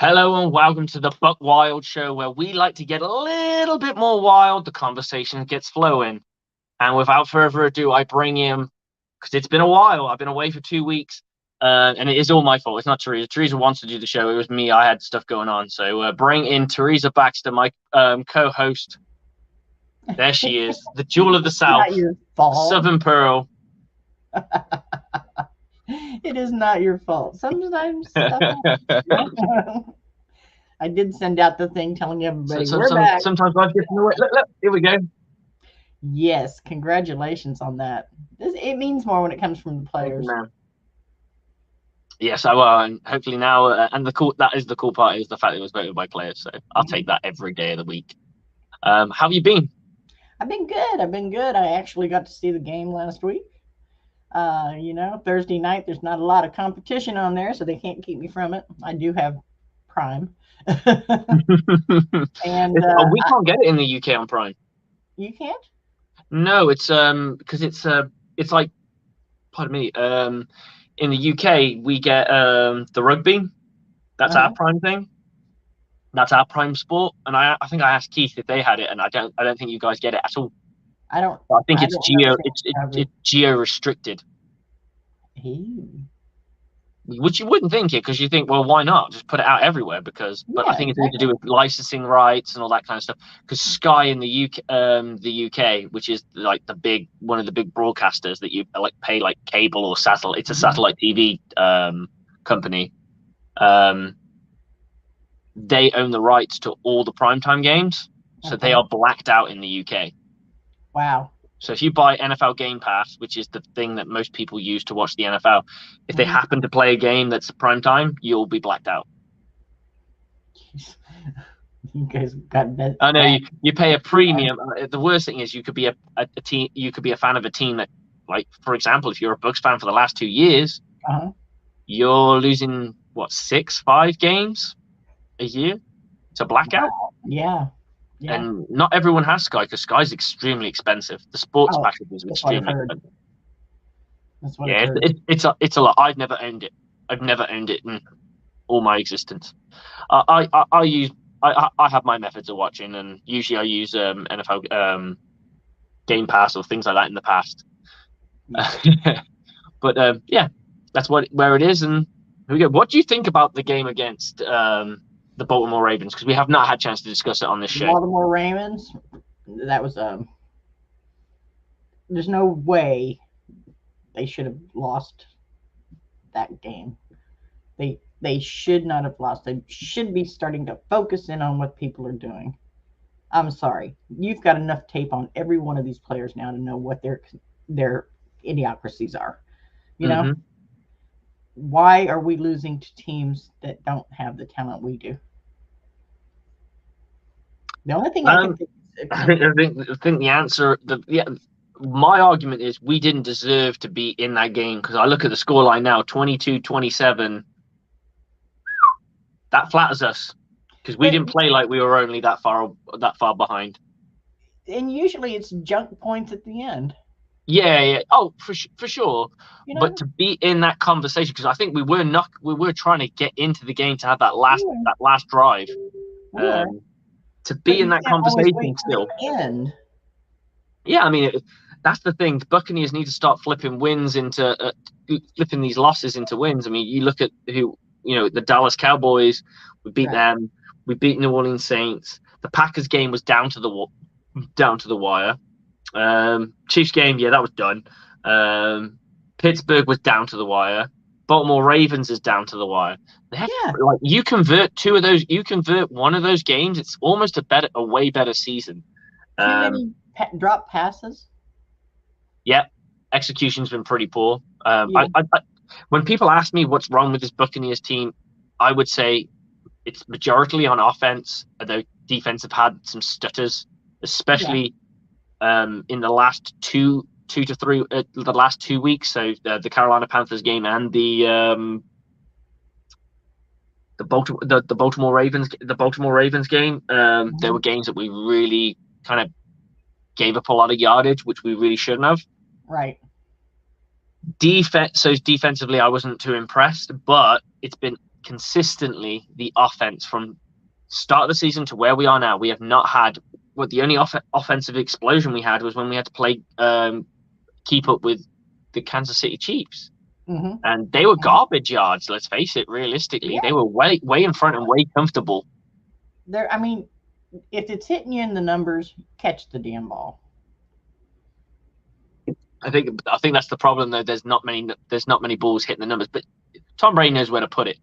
Hello and welcome to the Buc Wild show, where we like to get a little bit more wild. The conversation gets flowing. And without further ado, I bring him, because it's been a while. I've been away for 2 weeks, and it is all my fault. It's not Teresa. Teresa wants to do the show. It was me. I had stuff going on. So bring in Teresa Baxter, my co-host. There she is, the jewel of the South, Not your fault. Southern Pearl. It is not your fault. Sometimes stuff happens. I did send out the thing telling everybody we're back. Sometimes life gets in the way. Look, here we go. Yes, congratulations on that. It means more when it comes from the players. Yes, I will, and hopefully now, and that is the cool part, is the fact that it was voted by players. So I'll take that every day of the week. How have you been? I've been good. I actually got to see the game last week. Thursday night, there's not a lot of competition on there, so they can't keep me from it. I do have Prime. And we can't get it in the UK on Prime. You can't? No, it's because it's like, pardon me, in the UK we get the rugby. That's our Prime thing. That's our Prime sport. And I think I asked Keith if they had it, and I don't think you guys get it at all. I think it's geo restricted. Which you wouldn't think it, because you think, well, why not just put it out everywhere? But I think it's to do with licensing rights and all that kind of stuff. Because Sky in the UK, which is like one of the big broadcasters that you like pay like cable or satellite. It's a satellite TV company. They own the rights to all the primetime games, so they are blacked out in the UK. Wow. So if you buy NFL Game Pass, which is the thing that most people use to watch the NFL, if they happen to play a game that's prime time, you'll be blacked out. You guys got that. I know you pay a premium. The worst thing is you could be a team. You could be a fan of a team that, like, for example, if you're a Bucs fan for the last 2 years, you're losing 5 games a year to blackout. Yeah. Yeah. And not everyone has Sky, because Sky's extremely expensive. The sports package is extremely expensive. That's what it's a lot. I've never owned it. I've never owned it in all my existence. I have my methods of watching, and usually I use NFL Game Pass or things like that in the past. But that's where it is. And here we go. What do you think about the game against the Baltimore Ravens? Because we have not had a chance to discuss it on this show. Baltimore Ravens, that was there's no way they should have lost that game. They should not have lost. They should be starting to focus in on what people are doing. I'm sorry. You've got enough tape on every one of these players now to know what their idiocracies are. You know? Why are we losing to teams that don't have the talent we do? The only thing I think the answer, my argument is we didn't deserve to be in that game, because I look at the scoreline now, 22-27. That flatters us, because we didn't play like we were only that far behind. And usually it's junk points at the end. Yeah. Oh, for sure. But to be in that conversation, because I think we were trying to get into the game to have that last drive. To be in that conversation still. Yeah, I mean, that's the thing. The Buccaneers need to start flipping wins into flipping these losses into wins. I mean, you look at the Dallas Cowboys. We beat them. We beat New Orleans Saints. The Packers game was down to the wire. Chiefs game, that was done. Pittsburgh was down to the wire. Baltimore Ravens is down to the wire. Like, you convert one of those games, it's almost a way better season. Too many drop passes. Yeah, execution's been pretty poor. When people ask me what's wrong with this Buccaneers team, I would say it's majority on offense. Although defense have had some stutters, especially in the last two to three, the last 2 weeks. So the Carolina Panthers game and the Baltimore Ravens game. There were games that we really kind of gave up a lot of yardage, which we really shouldn't have. Right. Defensively, I wasn't too impressed, but it's been consistently the offense from start of the season to where we are now. We have not had the only offensive explosion we had was when we had to play keep up with the Kansas City Chiefs. Mm-hmm. And they were garbage yards, let's face it, realistically. They were way in front and way comfortable. I mean, if it's hitting you in the numbers, catch the damn ball. I think that's the problem, though. There's not many balls hitting the numbers, but Tom Brady knows where to put it.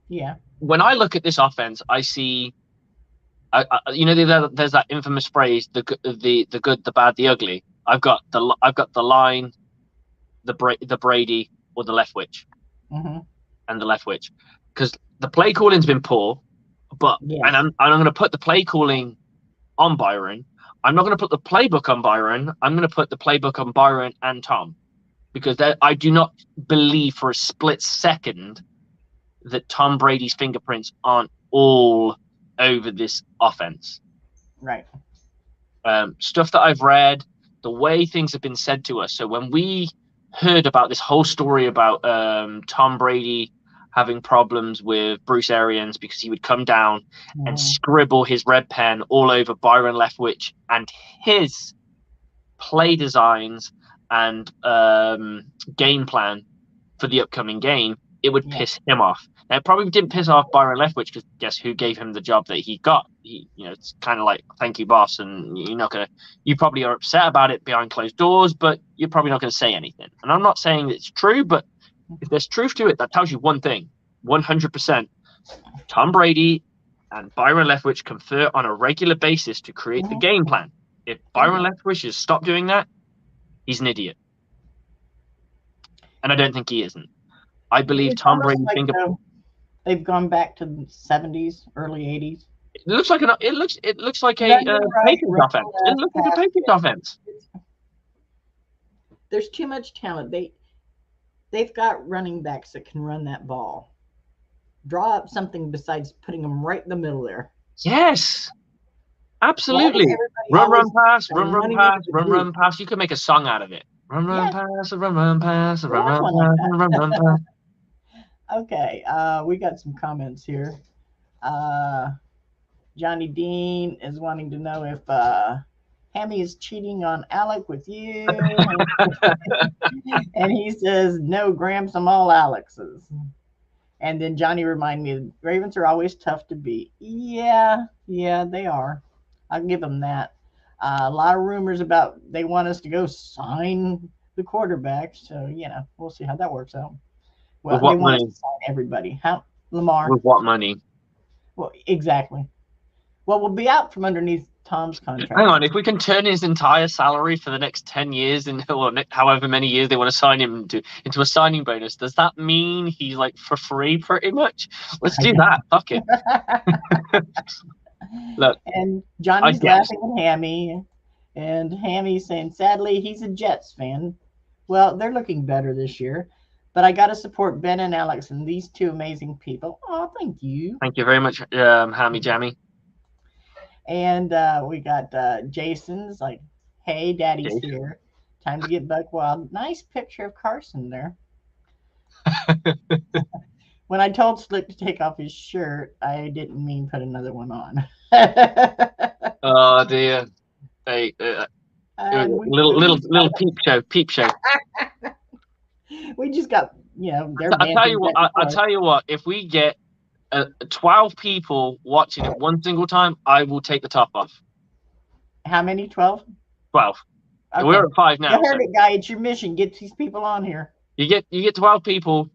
Yeah. When I look at this offense, I see, there's that infamous phrase: the good, the bad, the ugly. I've got the line, the Brady or the Leftwich, and the Leftwich, because the play calling's been poor, and I'm going to put the play calling on Byron. I'm not going to put the playbook on Byron. I'm going to put the playbook on Byron and Tom, because I do not believe for a split second that Tom Brady's fingerprints aren't all over this offense. Right. Stuff that I've read, the way things have been said to us. So when we heard about this whole story about Tom Brady having problems with Bruce Arians because he would come down and scribble his red pen all over Byron Leftwich and his play designs and game plan for the upcoming game, it would piss him off. Now, it probably didn't piss off Byron Leftwich, because guess who gave him the job that he got? It's kind of like, thank you, boss, and you probably are upset about it behind closed doors, but you're probably not going to say anything. And I'm not saying it's true, but if there's truth to it, that tells you one thing: 100%. Tom Brady and Byron Leftwich confer on a regular basis to create the game plan. If Byron Leftwich has stopped doing that, he's an idiot. And I don't think he isn't. I believe Tom Brady they've gone back to the 70s, early 80s. It looks like a Patriots offense. It looks like a Patriots offense. There's too much talent. They've got running backs that can run that ball. Draw up something besides putting them right in the middle there. Yes, absolutely. Run, pass, run, pass. You could make a song out of it. Run, pass, run, pass, run, pass. Okay, we got some comments here. Johnny Dean is wanting to know if Hammy is cheating on Alec with you. And he says, no, Gramps, I'm all Alex's. And then Johnny reminded me, Ravens are always tough to beat. Yeah, they are. I'll give them that. A lot of rumors about they want us to go sign the quarterback. So, we'll see how that works out. Well, with what they want money? us to sign everybody. How, Lamar? With what money? Well, exactly. Well, we'll be out from underneath Tom's contract. Hang on, if we can turn his entire salary for the next 10 years or however many years they want to sign him into a signing bonus, does that mean he's like for free pretty much? Let's do that. Fuck it. Look, and Johnny's laughing at Hammy, and Hammy's saying, sadly, he's a Jets fan. Well, they're looking better this year, but I got to support Ben and Alex and these two amazing people. Oh, thank you. Thank you very much, Hammy Jammy. And we got Jason's like, hey, Daddy's here. Time to get Buc Wild. Nice picture of Carson there. When I told Slick to take off his shirt, I didn't mean put another one on. Oh dear. Hey, little peep show. We just got, I'll tell you what, if we get 12 people watching at one single time, I will take the top off. How many? 12? 12. Okay. We're at 5 now. You heard it, guy. It's your mission. Get these people on here. You get 12 people,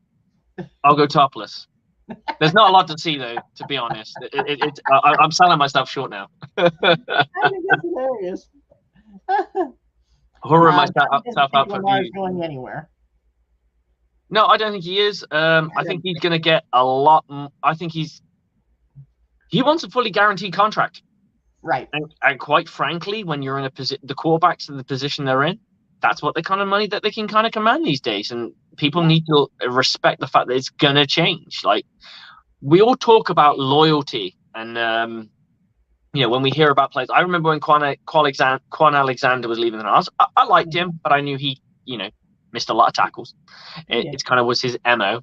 I'll go topless. There's not a lot to see, though, to be honest. I'm selling myself short now. I think that's hilarious. Horror myself out for Lamar's going anywhere. No, I don't think he is. I think he's going to get a lot. I think he wants a fully guaranteed contract. Right. And quite frankly, when you're in the quarterbacks in the position they're in, that's what the kind of money that they can kind of command these days. And people need to respect the fact that it's going to change. Like, we all talk about loyalty. And, when we hear about players, I remember when Quan Alexander was leaving the Rams. I liked him, but I knew he, missed a lot of tackles. It kind of was his MO.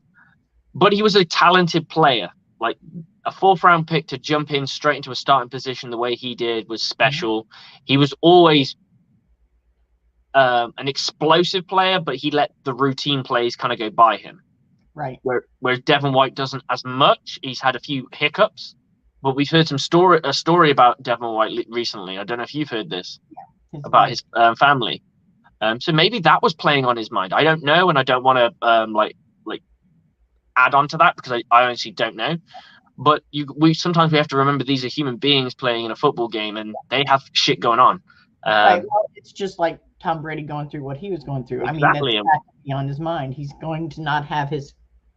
But he was a talented player. Like a 4th-round pick to jump in straight into a starting position the way he did was special. He was always an explosive player, but he let the routine plays kind of go by him. Right. Whereas Devin White doesn't as much. He's had a few hiccups, but we've heard a story about Devin White recently. I don't know if you've heard this about his family. So maybe that was playing on his mind. I don't know, and I don't want to like add on to that because I honestly don't know. But sometimes we have to remember these are human beings playing in a football game, and they have shit going on. Right. Well, it's just like Tom Brady going through what he was going through. Exactly. I mean, that's beyond his mind. He's going to not have his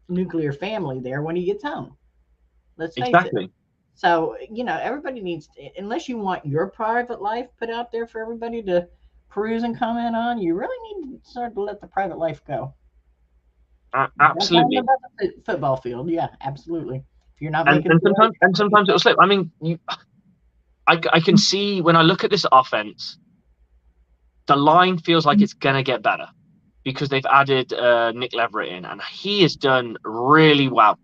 nuclear family there when he gets home. Let's face it. So, everybody needs to, unless you want your private life put out there for everybody to peruse and comment on, you really need to start to let the private life go. Absolutely. About the football field, yeah, absolutely. If you're not making sometimes it'll slip. I mean, I can see when I look at this offense, the line feels like it's gonna get better because they've added Nick Leverett in, and he has done really well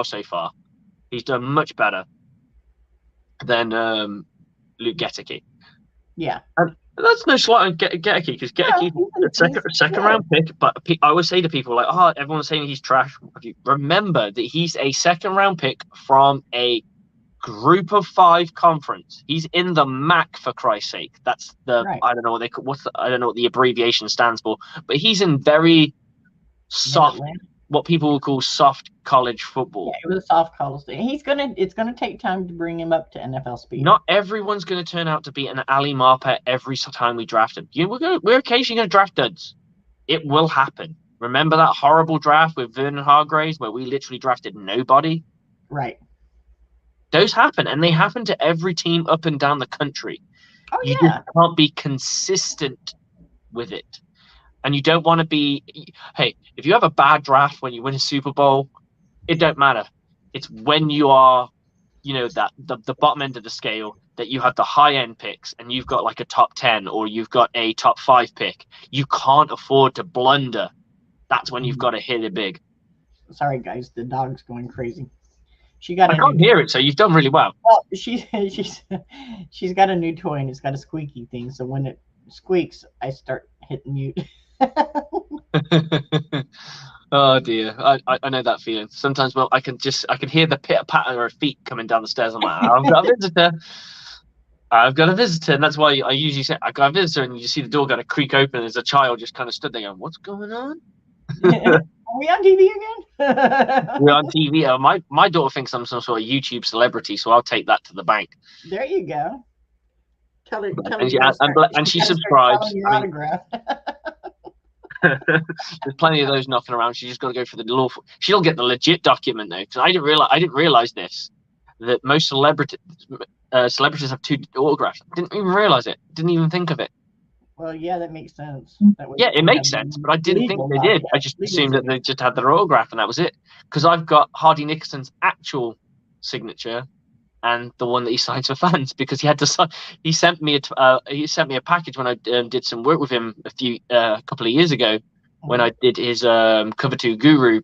so far. He's done much better than Luke Geteke. Yeah. And that's no slight on Geteke because Geteke is a second round pick. But I always say to people like, "Oh, everyone's saying he's trash." Remember that he's a second round pick from a Group of 5 conference. He's in the MAC, for Christ's sake. That's the I don't know what I don't know what the abbreviation stands for, but he's in very soft, what people will call soft college football. Yeah, it was a soft college. It's gonna take time to bring him up to NFL speed. Not everyone's going to turn out to be an Ali Marpet every time we draft him. We're occasionally going to draft duds. It will happen. Remember that horrible draft with Vernon Hargreaves where we literally drafted nobody? Right. Those happen, and they happen to every team up and down the country. Oh, you just can't be consistent with it. And you don't want to be... Hey, if you have a bad draft when you win a Super Bowl, it don't matter. It's when you are, that the bottom end of the scale, that you have the high-end picks, and you've got like a top 10, or you've got a top 5 pick. You can't afford to blunder. That's when you've got to hit it big. Sorry, guys. The dog's going crazy. I can't hear it, so you've done really well. Well, she's got a new toy, and it's got a squeaky thing. So when it squeaks, I start hitting mute. Oh dear, I know that feeling. Sometimes, I can hear the pitter patter of her feet coming down the stairs. I'm like, I've got a visitor. I've got a visitor, and that's why I usually say I got a visitor, and you see the door kind of creak open. And there's a child just kind of stood there going, "What's going on?" Are we on TV again? We're on TV. My daughter thinks I'm some sort of YouTube celebrity, so I'll take that to the bank. There you go. Tell her, and she subscribes. There's plenty of those knocking around. She's just got to go for the lawful. She'll get the legit document though, because I didn't realize this, that most celebrities have 2 autographs. Didn't even realize it. Didn't even think of it. Well, yeah, that makes sense. It makes sense, but I didn't think they did. I just assumed that they just had their autograph and that was it. Because I've got Hardy Nickerson's actual signature and the one that he signs for fans, because he had to sign. He sent me a package when I did some work with him a couple of years ago when I did his Cover 2 Guru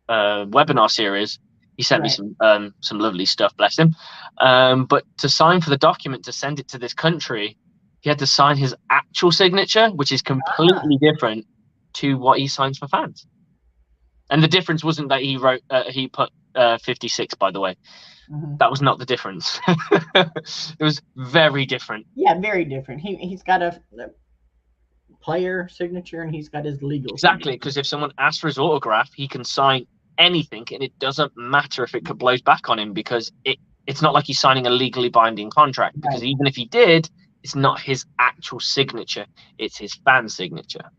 webinar series. He sent me some lovely stuff, bless him. But to sign for the document to send it to this country, he had to sign his actual signature, which is completely different to what he signs for fans. And the difference wasn't that he put 56, by the way. Mm-hmm. That was not the difference. It was very different. Yeah, very different. He's got a player signature and he's got his legal. Exactly, because if someone asks for his autograph, he can sign anything, and it doesn't matter if it blows back on him, because it's not like he's signing a legally binding contract. Because even if he did, it's not his actual signature; it's his fan signature.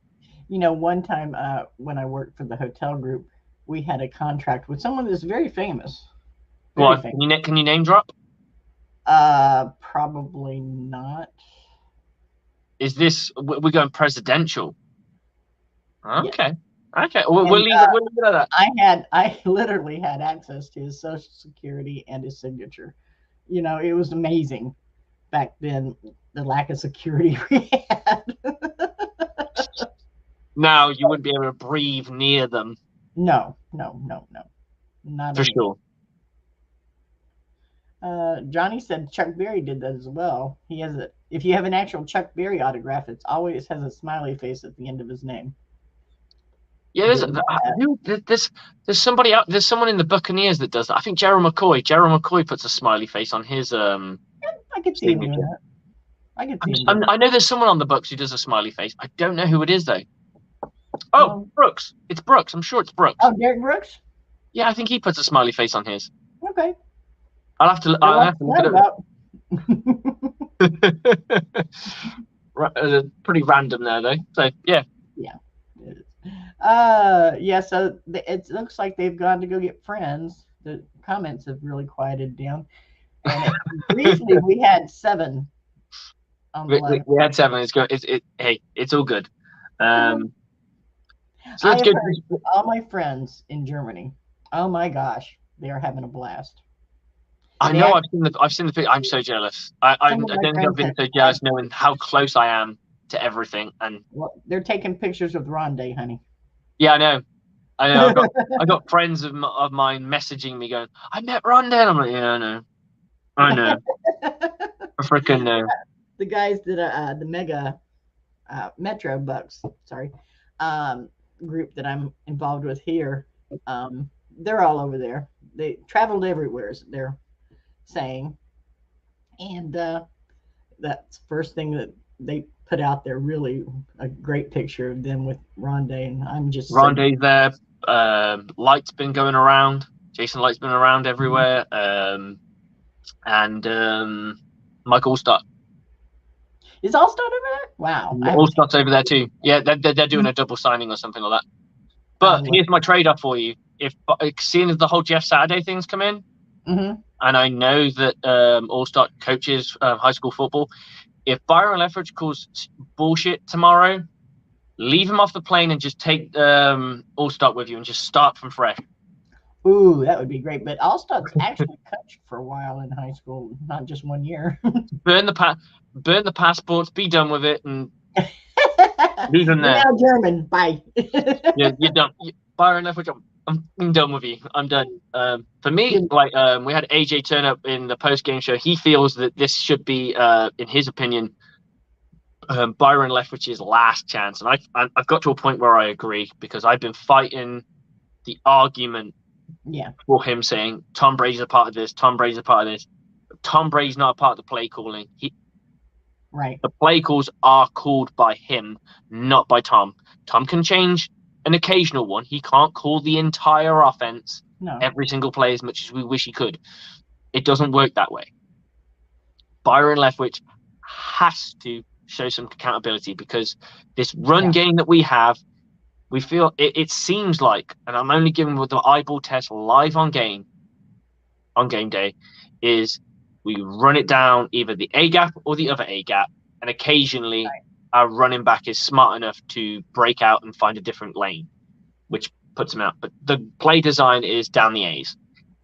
One time when I worked for the hotel group, we had a contract with someone that's very famous. Can you name drop? Probably not. Is this we're going presidential? Okay. Yeah. Okay. We'll leave it at that. I literally had access to his Social Security and his signature. It was amazing back then, the lack of security we had. Now you wouldn't be able to breathe near them. No. Not for any. sure. Johnny said Chuck Berry did that as well. He has a. If you have an actual Chuck Berry autograph, it always has a smiley face at the end of his name. Yeah, there's somebody out. There's someone in the Buccaneers that does that. I think Gerald McCoy puts a smiley face on his I could see him doing that. I could see him doing I know there's someone on the Bucs who does a smiley face. I don't know who it is though. Oh, Brooks. It's Brooks. I'm sure it's Brooks. Oh, Derek Brooks? Yeah, I think he puts a smiley face on his. Okay. I'll have to look at it. Pretty random there though. So yeah. Yeah. So it looks like they've gone to go get friends. The comments have really quieted down. And briefly, we had 7. We had 7. It's good. Hey, it's all good. So let's go. All my friends in Germany. Oh my gosh, they are having a blast. I know. I've seen the picture. I'm so jealous. I don't think I've been so jealous knowing how close I am to everything. And they're taking pictures of Rondé, honey. Yeah, I know. I got friends of mine messaging me going, "I met Rondé," and I'm like, "Yeah, I know. I freaking know." The guys that the Mega Metro Bucs, group that I'm involved with here, they're all over there. They traveled everywhere, they're saying, and that's the first thing that they put out there. Really, a great picture of them with Rondé, and I'm just Rondé's there. Light's been going around. Jason Light's been around everywhere. And Mike Allstott. Is Allstott over there? Wow. Allstott's over there too. Yeah, they're doing a double signing or something like that. But here's my trade-off for you. If seeing as the whole Jeff Saturday thing's come in, and I know that Allstott coaches high school football, if Byron Leftwich calls bullshit tomorrow, leave him off the plane and just take Allstott with you and just start from fresh. Ooh, that would be great. But Allstott's actually coached for a while in high school, not just 1 year. burn the passports, be done with it, and leave them there. Now German, bye. Yeah, you're done. Byron Leftwich, I'm done with you. I'm done. For me, we had AJ turn up in the post-game show. He feels that this should be, in his opinion, Byron Leftwich's last chance, and I've got to a point where I agree, because I've been fighting the argument for him saying Tom Brady's a part of this. Tom Brady's a part of this. Tom Brady's not a part of the play calling. The play calls are called by him, not by Tom. Tom can change an occasional one. He can't call the entire offense every single play as much as we wish he could. It doesn't work that way. Byron Leftwich has to show some accountability, because this run game that we have, we feel it seems like, and I'm only giving with the eyeball test live on game day, is we run it down either the A gap or the other A gap, and occasionally our running back is smart enough to break out and find a different lane, which puts him out. But the play design is down the A's,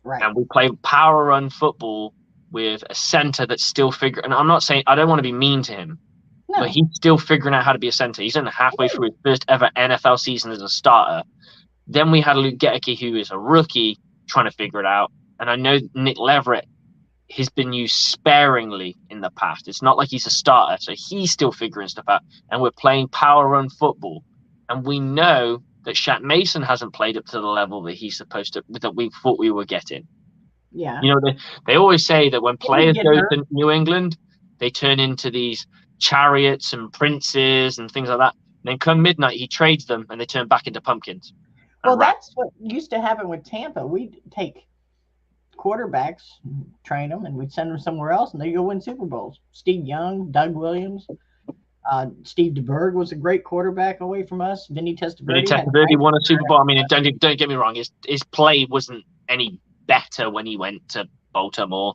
and we play power run football with a center that's still figuring. And I'm not saying, I don't want to be mean to him, but he's still figuring out how to be a center. He's only halfway through his first ever NFL season as a starter. Then we had Luke Geteke, who is a rookie, trying to figure it out. And I know Nick Leverett has been used sparingly in the past. It's not like he's a starter, so he's still figuring stuff out. And we're playing power run football. And we know that Shaq Mason hasn't played up to the level that he's supposed to, that we thought we were getting. Yeah. You know, they always say that when players go to New England, they turn into these chariots and princes and things like that. And then come midnight, he trades them and they turn back into pumpkins. Well, that's what used to happen with Tampa. We'd take quarterbacks, train them, and we'd send them somewhere else, and they go win Super Bowls. Steve Young, Doug Williams, Steve DeBerg was a great quarterback away from us. Vinny Testaverde won a Super Bowl. I mean, don't get me wrong. His play wasn't any better when he went to Baltimore.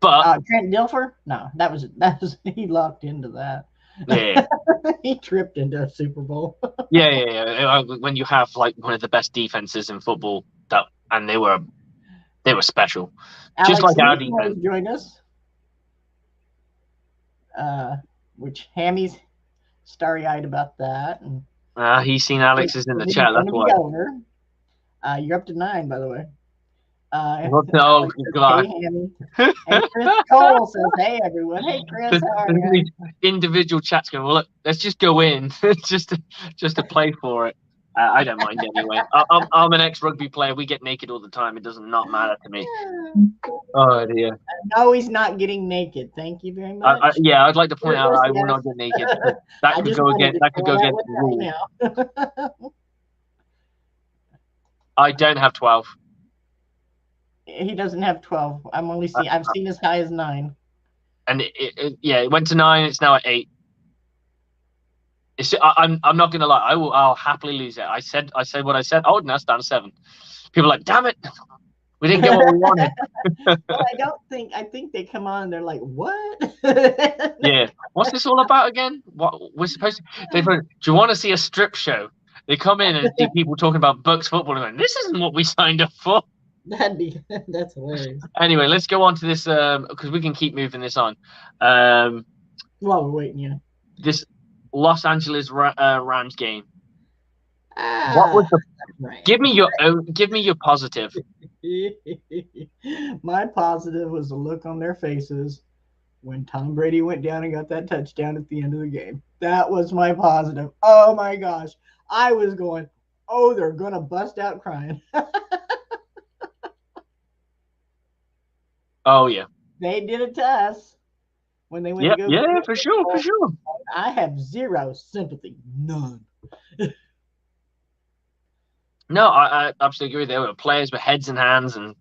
But Trent Dilfer, no, that was he locked into that. Yeah, he tripped into a Super Bowl. yeah. When you have like one of the best defenses in football, and they were special, Alex just like our defense. Joined us, which Hammy's starry-eyed about that, and He's seen Alex is in the chat. That's why. Over. You're up to 9, by the way. Oh, God. Hey, Hammy. And Chris Cole says, hey, everyone. Hey, Chris, how are you? Individual chats going, well, look, let's just go in just to play for it. I don't mind anyway. I'm an ex-rugby player. We get naked all the time. It does not matter to me. Oh, dear. No, he's not getting naked. Thank you very much. Yeah, I'd like to point out I will not get naked. That could go against the rule. I don't have 12. He doesn't have 12. I've seen as high as 9. And it went to 9. It's now at 8. I'm not gonna lie. I'll happily lose it. I said what I said. Oh, now it's down to 7. People are like, damn it, we didn't get what we wanted. Well, I think they come on and they're like, what? Yeah, what's this all about again? What we're supposed to? Do you want to see a strip show? They come in and see people talking about Bucs football and going, this isn't what we signed up for. That's hilarious. Anyway, let's go on to this because we can keep moving this on. While we're waiting, yeah. This Los Angeles Rams game. What was the? Right. Give me your positive. My positive was the look on their faces when Tom Brady went down and got that touchdown at the end of the game. That was my positive. Oh my gosh, I was going, oh, they're gonna bust out crying. Oh yeah, they did it to us when they went. Yeah, yeah, for sure. I have zero sympathy, none. No, I absolutely agree. There were players with heads and hands, and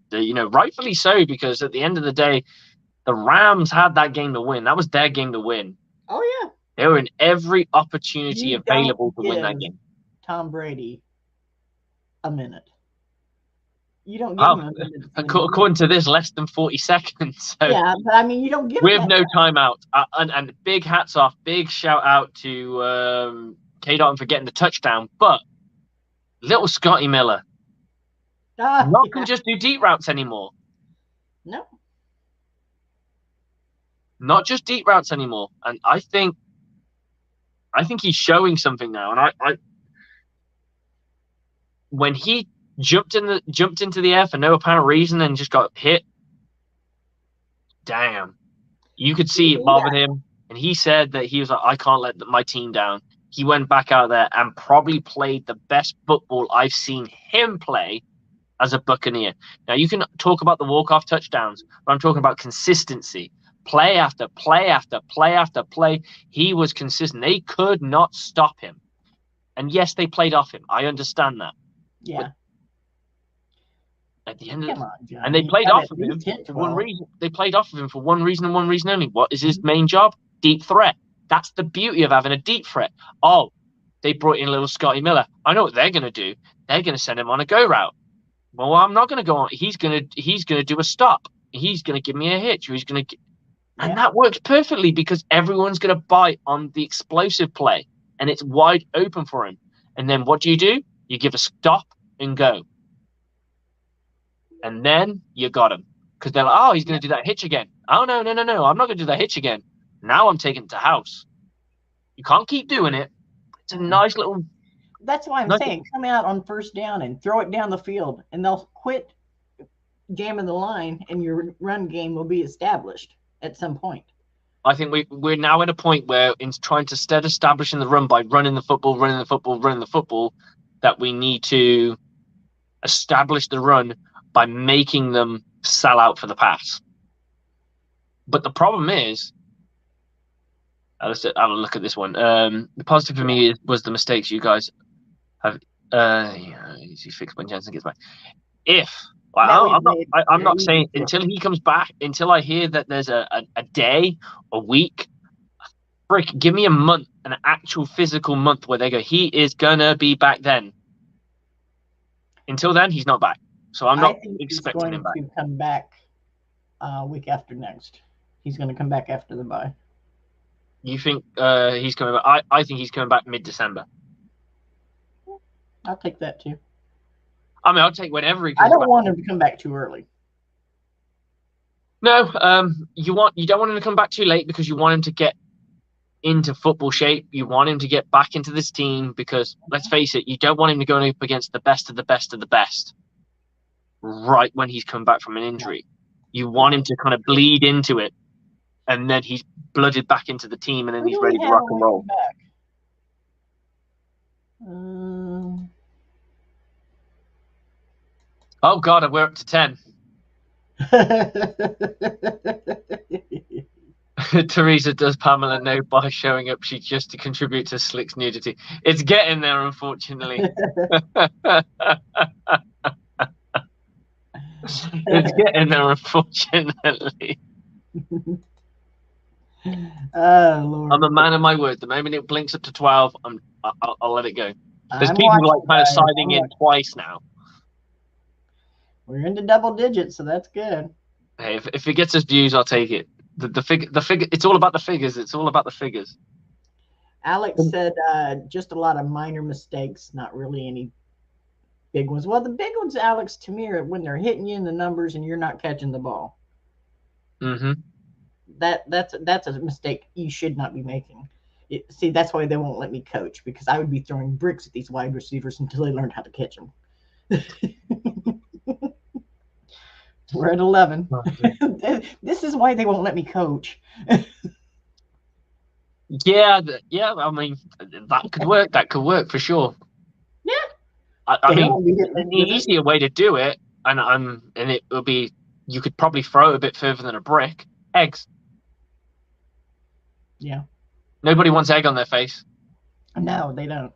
rightfully so, because at the end of the day, the Rams had that game to win. That was their game to win. Oh yeah, they were in every opportunity available to win that game. Tom Brady, a minute. You don't give him a minute. According to this, less than 40 seconds. So yeah, but I mean, you don't give him. We have no timeout. And big hats off, big shout out to K-Dot for getting the touchdown. But little Scotty Miller can just do deep routes anymore. No. Not just deep routes anymore. And I think he's showing something now. And I when he jumped into the air for no apparent reason and just got hit. Damn. You could see it bothered him. And he said that he was like, I can't let my team down. He went back out there and probably played the best football I've seen him play as a Buccaneer. Now, you can talk about the walk-off touchdowns, but I'm talking about consistency. Play after play after play after play. He was consistent. They could not stop him. And yes, they played off him. I understand that. Yeah. But at the end of and they played off of him for one reason. They played off of him for one reason and one reason only. What is his main job? Deep threat. That's the beauty of having a deep threat. Oh, they brought in little Scotty Miller. I know what they're going to do. They're going to send him on a go route. Well, I'm not going to go on. He's going to do a stop. He's going to give me a hitch. And that works perfectly because everyone's going to bite on the explosive play, and it's wide open for him. And then what do? You give a stop and go. And then you got him. Because they're like, oh, he's going to do that hitch again. Oh, no. I'm not going to do that hitch again. Now I'm taking it to house. You can't keep doing it. It's a nice little... That's why I'm saying come out on first down and throw it down the field. And they'll quit jamming the line and your run game will be established at some point. I think we're now at a point where in trying to instead establishing the run by running the football, that we need to establish the run by making them sell out for the pass. But the problem is, let's have a look at this one. The positive for me was the mistakes you guys have. Easy fix when Jensen gets back. I'm not saying until he comes back, until I hear that there's a day, a week, give me a month, an actual physical month where they go, he is gonna be back then. Until then, he's not back. So I'm not expecting him back. He's going to come back week after next. He's going to come back after the bye. You think he's coming back? I think he's coming back mid-December. I'll take that too. I mean, I'll take whenever he comes back. I don't want want him to come back too early. No, you don't want him to come back too late because you want him to get into football shape. You want him to get back into this team because, let's face it, you don't want him to go up against the best of the best of the best right when he's come back from an injury. You want him to kind of bleed into it, and then he's blooded back into the team, and then he's ready to rock and roll. Oh, God, we're up to 10. Teresa does Pamela know by showing up she just to contribute to Slick's nudity. It's getting there, unfortunately. It's getting there, unfortunately. Lord. I'm a man of my word. The moment it blinks up to 12, I'll let it go. There's people like kind of signing in twice now. We're into double digits, so that's good. Hey, if it gets us views, I'll take it. The figure. It's all about the figures. It's all about the figures. Alex said just a lot of minor mistakes, not really any big ones. Well, the big ones, Alex, to me, are when they're hitting you in the numbers and you're not catching the ball. Mm-hmm. That's a mistake you should not be making. See, that's why they won't let me coach, because I would be throwing bricks at these wide receivers until they learned how to catch them. We're at 11. This is why they won't let me coach. Yeah. I mean, that could work. That could work for sure. Yeah. I mean, an easier way to do it, and it will be, you could probably throw it a bit further than a brick. Eggs. Yeah. Nobody wants egg on their face. No, they don't.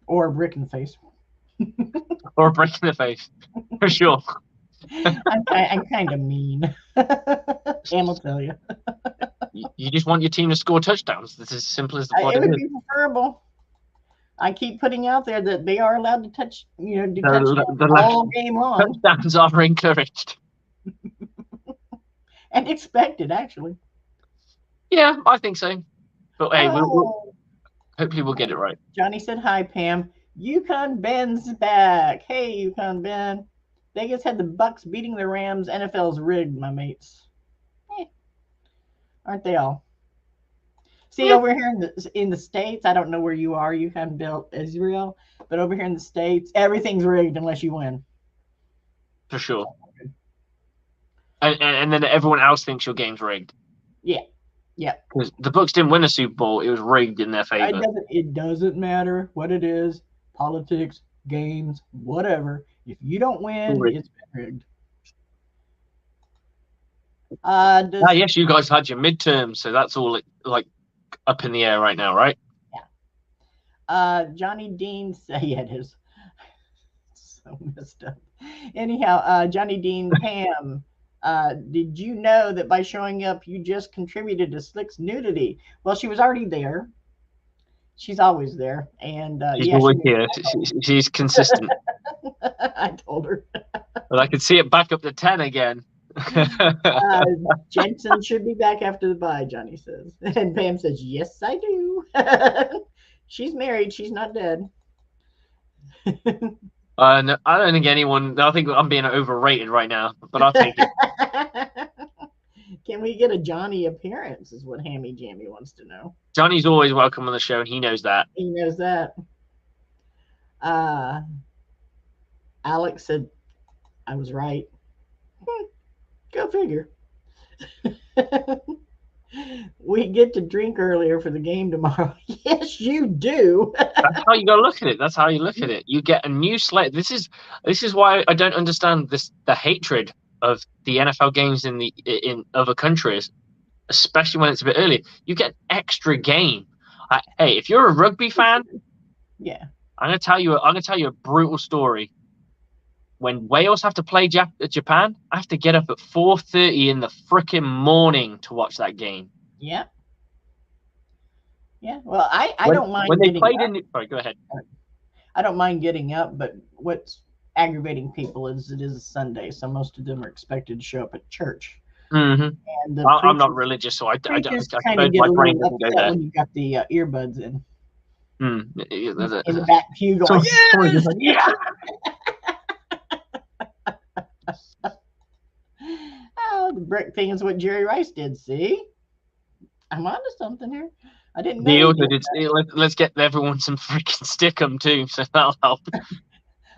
Or a brick in the face. Or a brick in the face, for sure. I'm kind of mean. And I'll tell you. You just want your team to score touchdowns. That's as simple as what it would be preferable. I keep putting out there that they are allowed to touch, do touchdowns all game long. Touchdowns are encouraged. And expected, actually. Yeah, I think so. But hey, hopefully we'll get it right. Johnny said hi, Pam. Yukon Ben's back. Hey, Yukon Ben. Vegas had the Bucs beating the Rams. NFL's rigged, my mates. Aren't they all? See, over here in the States, I don't know where you are, Yukon built Israel, but over here in the States, everything's rigged unless you win. For sure. And then everyone else thinks your game's rigged. Yeah. Yeah. Because the Bucs didn't win a Super Bowl. It was rigged in their favor. It doesn't matter what it is. Politics, games, whatever. If you don't win, it's been rigged. Yes, you guys had your midterms, so that's all like up in the air right now, right? Yeah. Johnny Dean said, yeah, it is so messed up. Anyhow, Johnny Dean, Pam, did you know that by showing up, you just contributed to Slick's nudity? Well, she was already there. She's always there, and she's always here. She's consistent. I told her. But I could see it back up to 10 again. Jensen should be back after the bye, Johnny says. And Pam says, yes, I do. She's married. She's not dead. No, I don't think anyone. I think I'm being overrated right now, but I'll take it. Can we get a Johnny appearance? Is what Hammy Jammy wants to know. Johnny's always welcome on the show, and he knows that. He knows that. Alex said, I was right. Go figure. We get to drink earlier for the game tomorrow. Yes, you do. That's how you got to look at it. That's how you look at it. You get a new slate. This is why I don't understand the hatred of the NFL games in other countries, especially when it's a bit early. You get extra game. Hey, if you're a rugby fan, yeah, I'm gonna tell you a brutal story. When Wales have to play Japan, I have to get up at 4:30 in the frickin' morning to watch that game. Yeah. Yeah. Well, I don't mind when they getting played up. Sorry, go ahead. I don't mind getting up, but what's aggravating people is it is a Sunday, so most of them are expected to show up at church. Mm-hmm. And I'm not religious, so I kind of my brain doesn't go there. When you got the earbuds in. In the back pew going, yeah! Oh, the brick thing is what Jerry Rice did. See, I'm onto something here. I didn't know. He also did. Let's get everyone some freaking stickum too, so that'll help.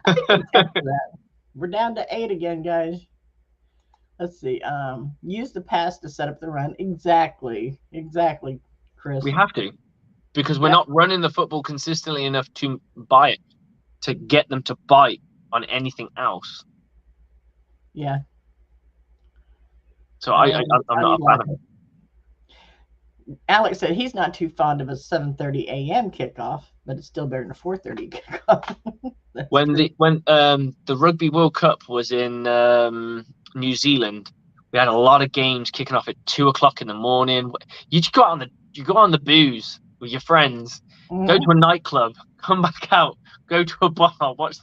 I can test that. We're down to 8 again, guys. Let's see. Use the pass to set up the run. Exactly, Chris. We have to, because we're not running the football consistently enough to buy it, to get them to bite on anything else. Yeah. So I'm not a fan of it. Alex said he's not too fond of a 7:30 a.m. kickoff, but it's still better than a 4:30 kickoff. When the Rugby World Cup was in New Zealand, we had a lot of games kicking off at 2:00 in the morning. You go on the booze with your friends, go to a nightclub, come back out, go to a bar, watch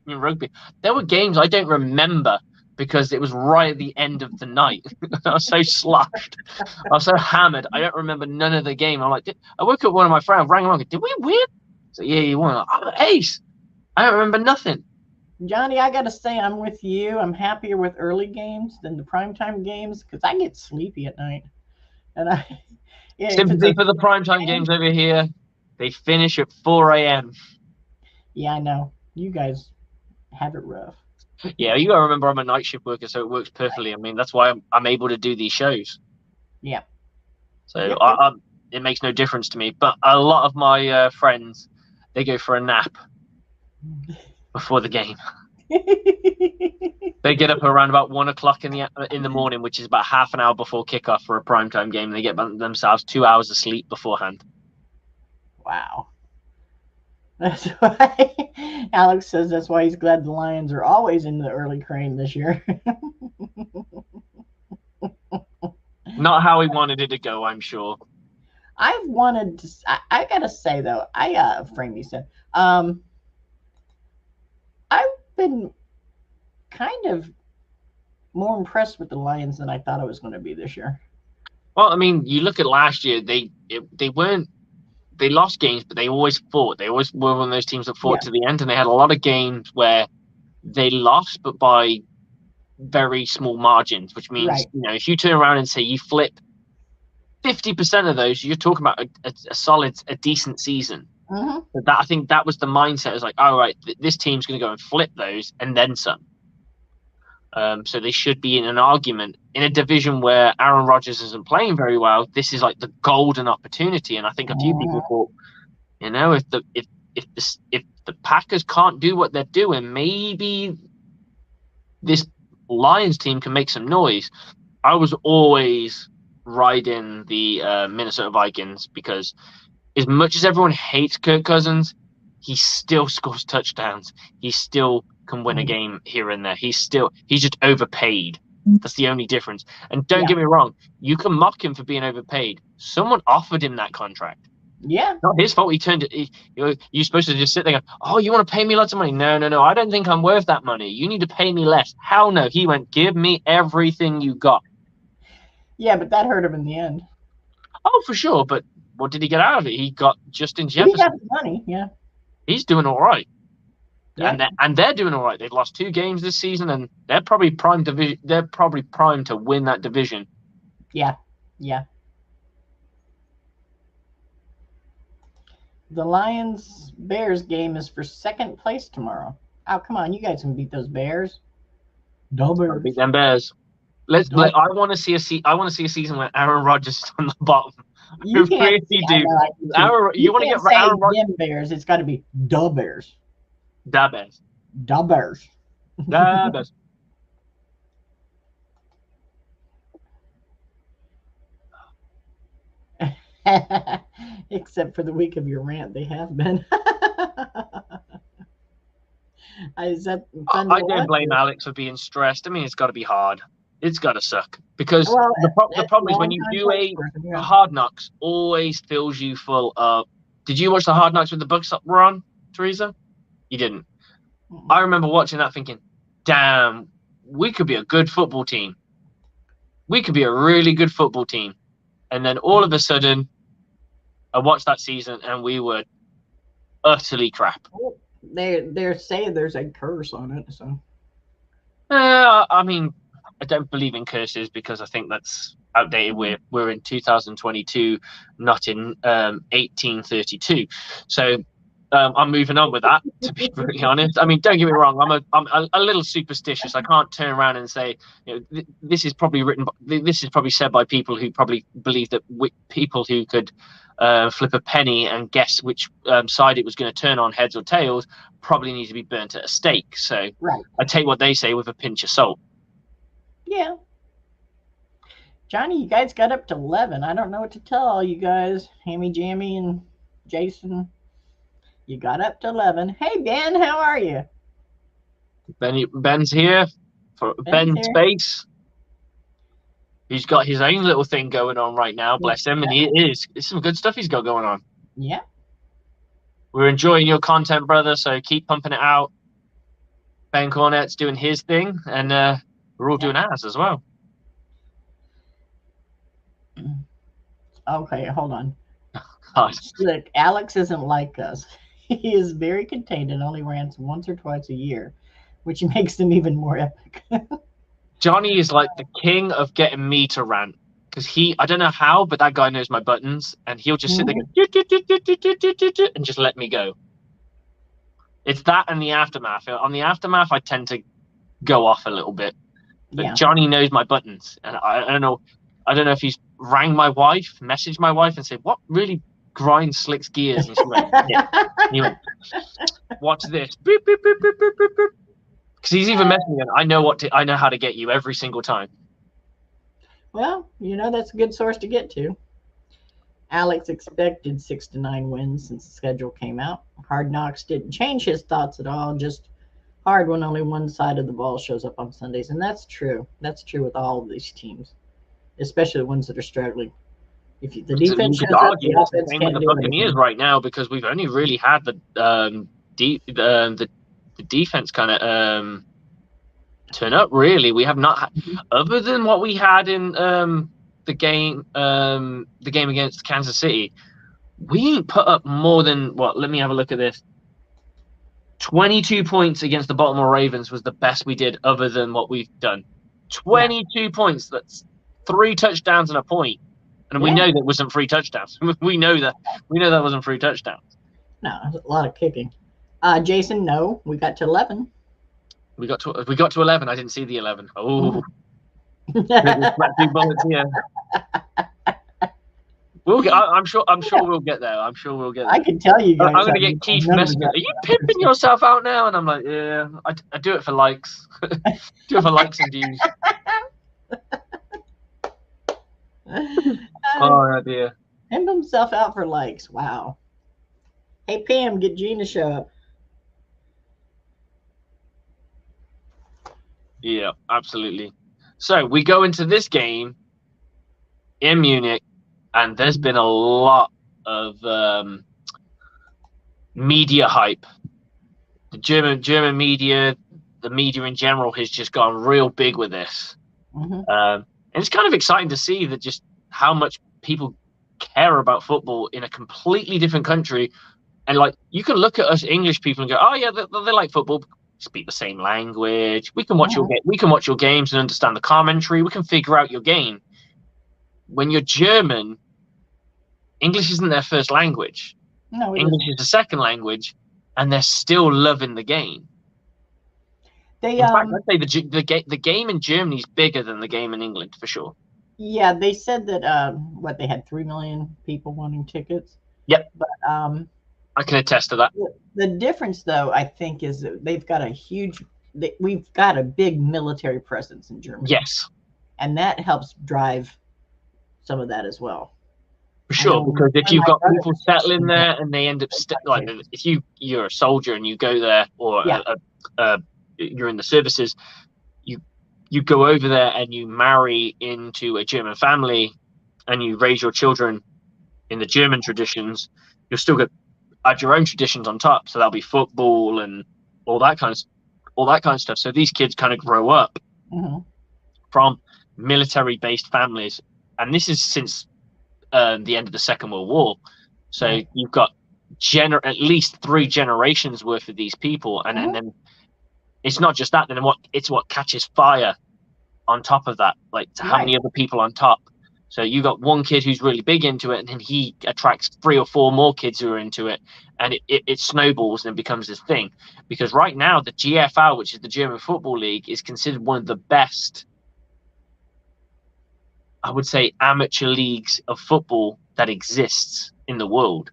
the rugby. There were games I don't remember because it was right at the end of the night. I was so sloshed. I was so hammered. I don't remember none of the game. I'm like, I woke up one of my friends, rang along, did we win? So yeah, you won. I'm an ace. I don't remember nothing. Johnny, I gotta say, I'm with you. I'm happier with early games than the primetime games because I get sleepy at night. And sympathy for the primetime games over here. They finish at 4 a.m. Yeah, I know. You guys have it rough. Yeah, you gotta remember I'm a night shift worker, so it works perfectly. I mean, that's why I'm able to do these shows. Yeah. So it makes no difference to me. But a lot of my friends, they go for a nap before the game. They get up around about 1:00 in the morning, which is about half an hour before kickoff for a primetime game. They get themselves 2 hours of sleep beforehand. Wow. That's why Alex says that's why he's glad the Lions are always in the early crane this year. Not how he wanted it to go, I'm sure. I've wanted to. I gotta say though, Framey said, I've been kind of more impressed with the Lions than I thought I was going to be this year. Well, I mean, you look at last year; they lost games, but they always fought. They always were one of those teams that fought to the end, and they had a lot of games where they lost, but by very small margins, which means, if you turn around and say you flip 50% of those, you're talking about a decent season. But I think that was the mindset. It's like, all right, this team's going to go and flip those and then some. So they should be in an argument in a division where Aaron Rodgers isn't playing very well. This is like the golden opportunity, and I think a few people thought, if the Packers can't do what they're doing, maybe this Lions team can make some noise. I was always riding the Minnesota Vikings because, as much as everyone hates Kirk Cousins, he still scores touchdowns. He still can win a game here and there. He's just overpaid. That's the only difference. And don't get me wrong, you can mock him for being overpaid. Someone offered him that contract. Yeah. Not his fault. He turned it. You're supposed to just sit there and go, oh, you want to pay me lots of money? No. I don't think I'm worth that money. You need to pay me less. Hell no. He went, give me everything you got. Yeah, but that hurt him in the end. Oh, for sure. But what did he get out of it? He got Justin Jefferson. He got the money, yeah. He's doing all right. Yeah. And they're doing all right. They've lost 2 games this season, and they're probably primed to win that division. Yeah. The Lions-Bears game is for second place tomorrow. Oh, come on, you guys can beat those Bears. Bears. Beat them Bears. I want to see a season where Aaron Rodgers is on the bottom. You really do. You want to get Aaron Rodgers? Bears. It's got to be the Bears. Da Bears. Da Bears. Da Bears. Except for the week of your rant, they have been. I don't blame Alex for being stressed. I mean, it's got to be hard. It's got to suck. Because the problem is when you do a Hard Knocks, always fills you full of... Did you watch the Hard Knocks with the Bucs were on, Teresa? You didn't. I remember watching that thinking, damn, we could be a good football team. We could be a really good football team. And then all of a sudden, I watched that season and we were utterly crap. They're saying there's a curse on it. So. I mean, I don't believe in curses because I think that's outdated. We're in 2022, not in 1832. So I'm moving on with that, to be brutally honest. I mean, don't get me wrong, I'm a little superstitious. I can't turn around and say, this is probably this is probably said by people who probably believe that people who could flip a penny and guess which side it was going to turn on, heads or tails, probably need to be burnt at a stake. So right. I take what they say with a pinch of salt. Yeah. Johnny, you guys got up to 11. I don't know what to tell all you guys, Hammy Jammy and Jason. You got up to 11. Hey, Ben, how are you? Ben's here for Ben's Space. He's got his own little thing going on right now, bless him, and it's some good stuff he's got going on. Yeah. We're enjoying your content, brother, so keep pumping it out. Ben Cornett's doing his thing, and we're all doing ours as well. Okay, hold on. God. Look, Alex isn't like us. He is very contained and only rants once or twice a year, which makes them even more epic. Johnny is like the king of getting me to rant, because I don't know how, but that guy knows my buttons, and he'll just sit there and just let me go. It's that and the aftermath. On the aftermath, I tend to go off a little bit, but Johnny knows my buttons, and I don't know if he's rang my wife, messaged my wife, and said, "What really grinds Slick's gears?" And she went, "Yeah." And he went, "Watch this." Beep, beep, beep, beep, beep, beep, beep. Because he's even messaging me. I know how to get you every single time. Well, that's a good source to get to. Alex expected 6 to 9 wins since the schedule came out. Hard Knocks didn't change his thoughts at all. Just hard when only one side of the ball shows up on Sundays, and that's true. That's true with all of these teams, especially the ones that are struggling. If the defense shows up, the offense can't do anything right now, because we've only really had the defense kind of turn up. Really, we have not had, other than what we had in the game against Kansas City. We ain't put up more than what? Let me have a look at this. 22 points against the Baltimore Ravens was the best we did, other than what we've done. 22 points. That's 3 touchdowns and a point. And we know that wasn't 3 touchdowns. we know that wasn't 3 touchdowns. No, a lot of kicking. Jason, no, we got to 11. We got to 11. I didn't see the 11. Oh, big bullets here. I'm sure we'll get there. I'm sure we'll get there. I can tell you guys. I'm going to get Keith messaging. Are you pimping yourself out now? And I'm like, yeah, I do it for likes. Do it for likes and views. Oh dear. Pimp himself out for likes. Wow. Hey Pam, get Gene to show up. Yeah, absolutely. So we go into this game in Munich, and there's been a lot of media hype. The German media, the media in general, has just gone real big with this. And it's kind of exciting to see that just how much people care about football in a completely different country. And like, you can look at us English people and go, "Oh yeah, they like football. Speak the same language. We can watch your games and understand the commentary. We can figure out your game." When you're German, English isn't their first language. No, English is the second language, and they're still loving the game. In fact, I'd say the game in Germany is bigger than the game in England for sure. Yeah, they said that they had 3 million people wanting tickets. Yep. But I can attest to that. The difference, though, I think, is that we've got a big military presence in Germany. Yes. And that helps drive some of that as well. For sure, because if you've got people settling there and they end up like, if you're a soldier and you go there, or you're in the services, you go over there and you marry into a German family and you raise your children in the German traditions, you'll still add your own traditions on top. So that'll be football and all that kind of stuff. So these kids kind of grow up from military-based families, and this is since the end of the Second World War. So you've got at least 3 generations worth of these people, and then it's not just that. Then what catches fire on top of that, like how many other people on top. So you got one kid who's really big into it, and then he attracts 3 or 4 more kids who are into it, and it snowballs and it becomes this thing. Because right now, the GFL, which is the German Football League, is considered one of the best, I would say, amateur leagues of football that exists in the world.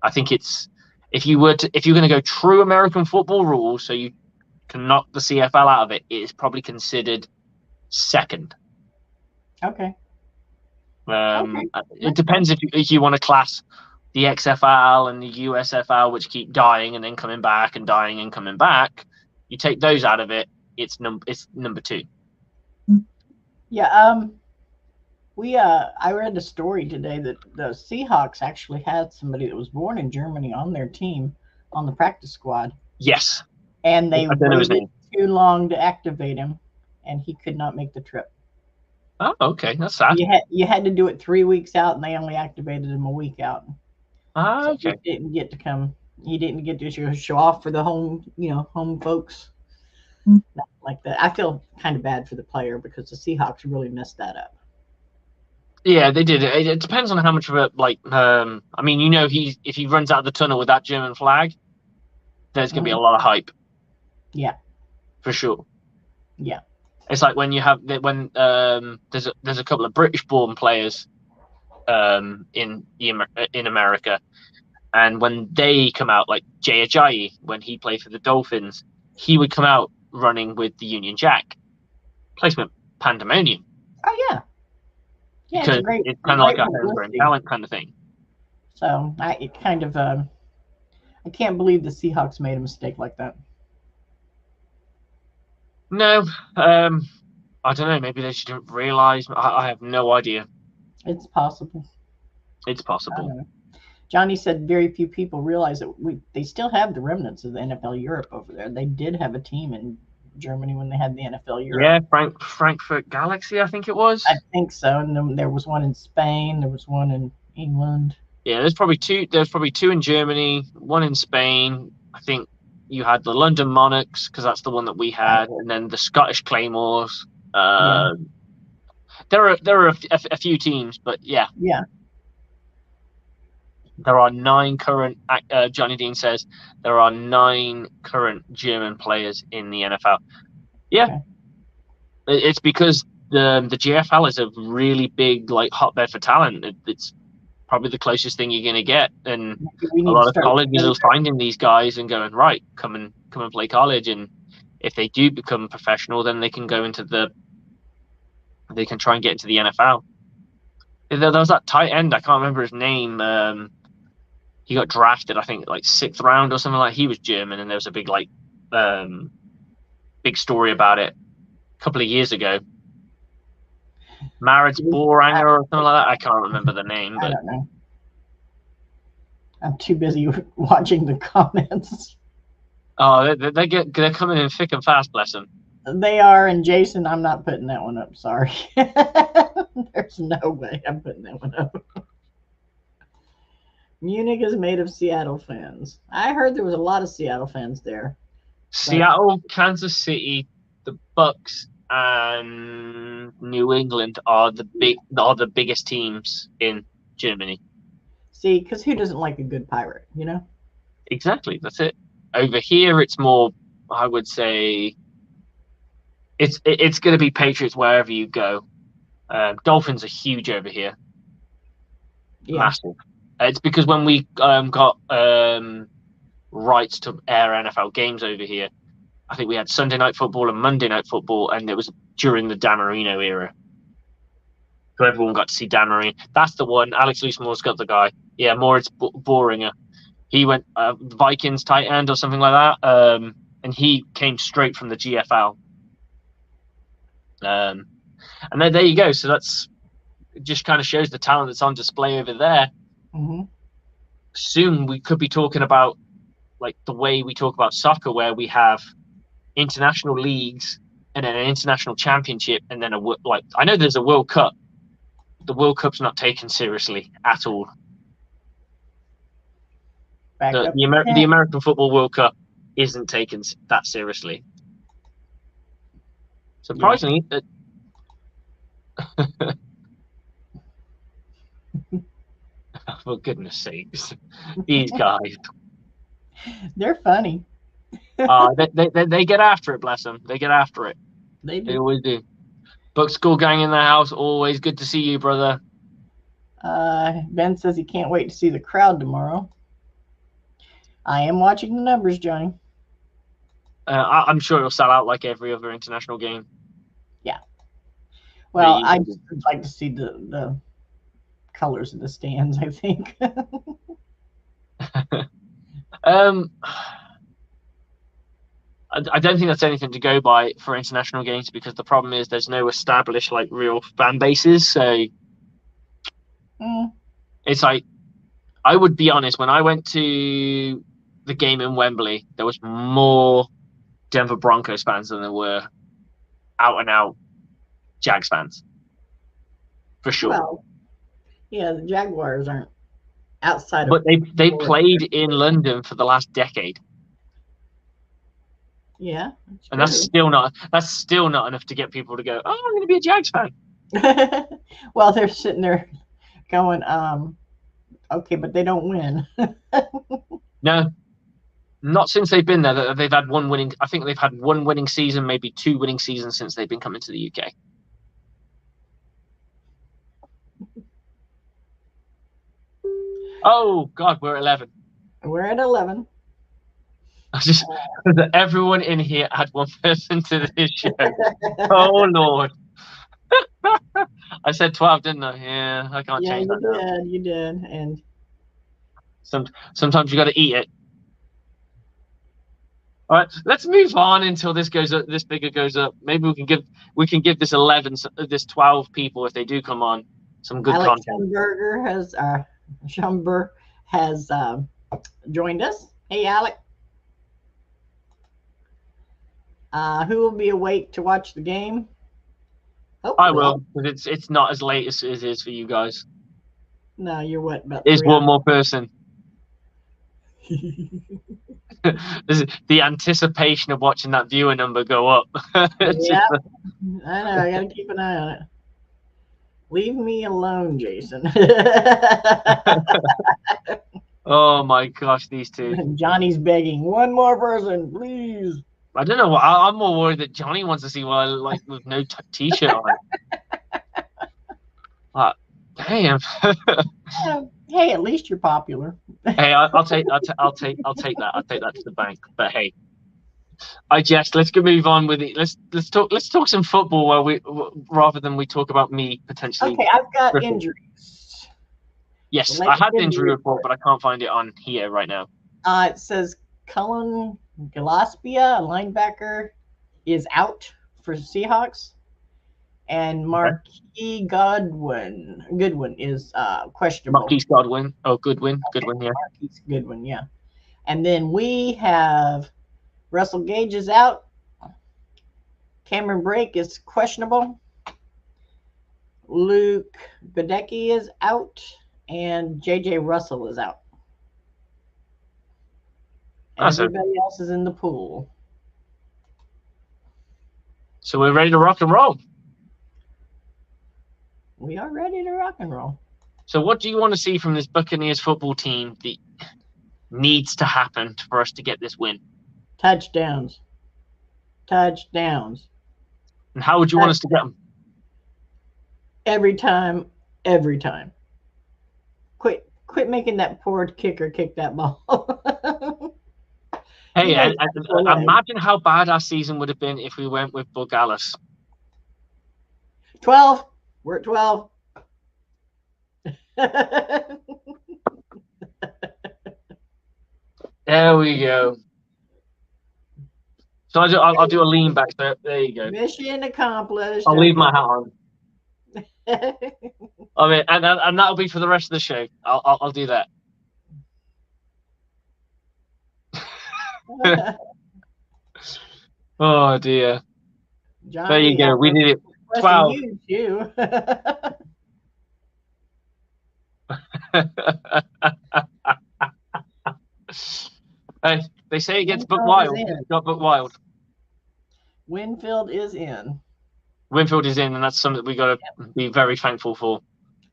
I think it's, if you're going to go true American football rules, so you can knock the CFL out of it, it is probably considered second. Okay. It depends if you want to class the XFL and the USFL, which keep dying and then coming back and dying and coming back. You take those out of it, it's number 2. Yeah. I read a story today that the Seahawks actually had somebody that was born in Germany on their team on the practice squad. Yes. And they waited too long to activate him, and he could not make the trip. Oh, okay, that's sad. You had to do it 3 weeks out, and they only activated him a week out. Ah, okay. So he didn't get to come. He didn't get to show off for the home folks. Like that. I feel kind of bad for the player because the Seahawks really messed that up. Yeah, they did. It depends on how much of it. I mean, if he runs out of the tunnel with that German flag, there's gonna be a lot of hype. Yeah, for sure. Yeah. It's like when there's a couple of British-born players in America, and when they come out, like Jay Ajayi, when he played for the Dolphins, he would come out running with the Union Jack. Place went pandemonium. Oh yeah, yeah. Because it's kind of like a homegrown talent kind of thing. So I can't believe the Seahawks made a mistake like that. No, I don't know. Maybe they just didn't realize. I have no idea. It's possible. It's possible. Johnny said very few people realize that they still have the remnants of the NFL Europe over there. They did have a team in Germany when they had the NFL Europe. Yeah, Frankfurt Galaxy, I think it was. I think so. And then there was one in Spain. There was one in England. Yeah, there's probably 2. There's probably 2 in Germany, 1 in Spain. I think you had the London Monarchs because that's the one that we had, and then the Scottish Claymores. There are a few teams, but yeah. Yeah. There are 9 current. Johnny Dean says there are 9 current German players in the NFL. Yeah, okay. It's because the GFL is a really big hotbed for talent. It's probably the closest thing you're going to get, and a lot of colleges are finding these guys and going, right, come and play college, and if they do become professional, then they can try and get into the NFL. There was that tight end, I can't remember his name. He got drafted, I think, 6th round or something like that. He was German, and there was a big big story about it a couple of years ago. Maritz Boranger or something like that. I can't remember the name. But... I don't know. I'm too busy watching the comments. Oh, they're coming in thick and fast, bless them. They are, and Jason, I'm not putting that one up. Sorry. There's no way I'm putting that one up. Munich is made of Seattle fans. I heard there was a lot of Seattle fans there. Seattle, Kansas City, the Bucs, and New England are the biggest teams in Germany. See, because who doesn't like a good pirate, you know? Exactly, that's it. Over here, it's more, I would say, it's going to be Patriots wherever you go. Dolphins are huge over here. Yeah. Massive. It's because when we got rights to air NFL games over here, I think we had Sunday Night Football and Monday Night Football, and it was during the Dan Marino era. So everyone got to see Dan Marino. That's the one. Alex Loosemore's got the guy. Yeah, Moritz Bohringer. He went Vikings tight end or something like that, and he came straight from the GFL. And then there you go. So that's just kind of shows the talent that's on display over there. Mm-hmm. Soon we could be talking about the way we talk about soccer, where we have international leagues and then an international championship, and then I know there's a World Cup. The World Cup's not taken seriously at all. The American Football World Cup isn't taken that seriously. Surprisingly, For goodness sakes, these guys. They're funny. They get after it, bless them. They get after it. They do. They always do. Buc School gang in the house. Always good to see you, brother. Ben says he can't wait to see the crowd tomorrow. I am watching the numbers, Johnny. I'm sure it'll sell out like every other international game. Yeah. Well, I just would like to see the colors of the stands, I think. I don't think that's anything to go by for international games because the problem is there's no established like real fan bases. So it's like, I would be honest, when I went to the game in Wembley, there was more Denver Broncos fans than there were out and out Jags fans, for sure. Well, yeah, the Jaguars aren't outside. But they played in London for the last decade. Yeah, and that's still not enough to get people to go, oh, I'm going to be a Jags fan. Well, they're sitting there going, okay, but they don't win. No, not since they've been there. They've had one winning. I think they've had one winning season, maybe two winning seasons since they've been coming to the UK. Oh God, we're at 11. We're at 11. Everyone in here had one person to this show. Oh Lord. I said 12, didn't I? Yeah, I can't change that. Yeah, you did. And sometimes you got to eat it. All right, let's move on until this goes up. This figure goes up. Maybe we can give this 12 people, if they do come on, some good Alex content. Schumberg has joined us. Hey, Alec. Who will be awake to watch the game? Hopefully. I will, because it's not as late as it is for you guys. No, you're what? About There's one more person. The anticipation of watching that viewer number go up. Yeah, I know. I gotta keep an eye on it. Leave me alone, Jason. Oh my gosh, these two. Johnny's begging, one more person, please. I don't know. I'm more worried that Johnny wants to see what I look like with no t-shirt on. Damn. Hey, at least you're popular. Hey, I'll take that. I'll take that to the bank. But hey, let's go move on with it. Let's talk some football rather than we talk about me potentially. Okay, I've got injuries. Yes, I had the injury report, but I can't find it on here right now. It says Cullen Gillespie, a linebacker, is out for Seahawks, and Marquis Goodwin is questionable. Marquis Goodwin, yeah. Marquis Goodwin, yeah. And then we have Russell Gage is out. Cameron Brake is questionable. Luke Godecki is out, and J.J. Russell is out. Everybody else is in the pool. So we're ready to rock and roll. We are ready to rock and roll. So what do you want to see from this Buccaneers football team that needs to happen for us to get this win? Touchdowns. Touchdowns. And how would you want us to get them? Every time. Quit making that poor kicker kick that ball. Hey, imagine how bad our season would have been if we went with Buc Alice. 12. We're at 12. There we go. So I'll do a lean back. So there you go. Mission accomplished. I'll leave my hat on. I mean, and that'll be for the rest of the show. I'll do that. Oh dear. Johnny, there you go. We did it. 12. You. Hey, they say against Buc Wild. It's not Buc Wild. Winfield is in. Winfield is in, and that's something we got to be very thankful for.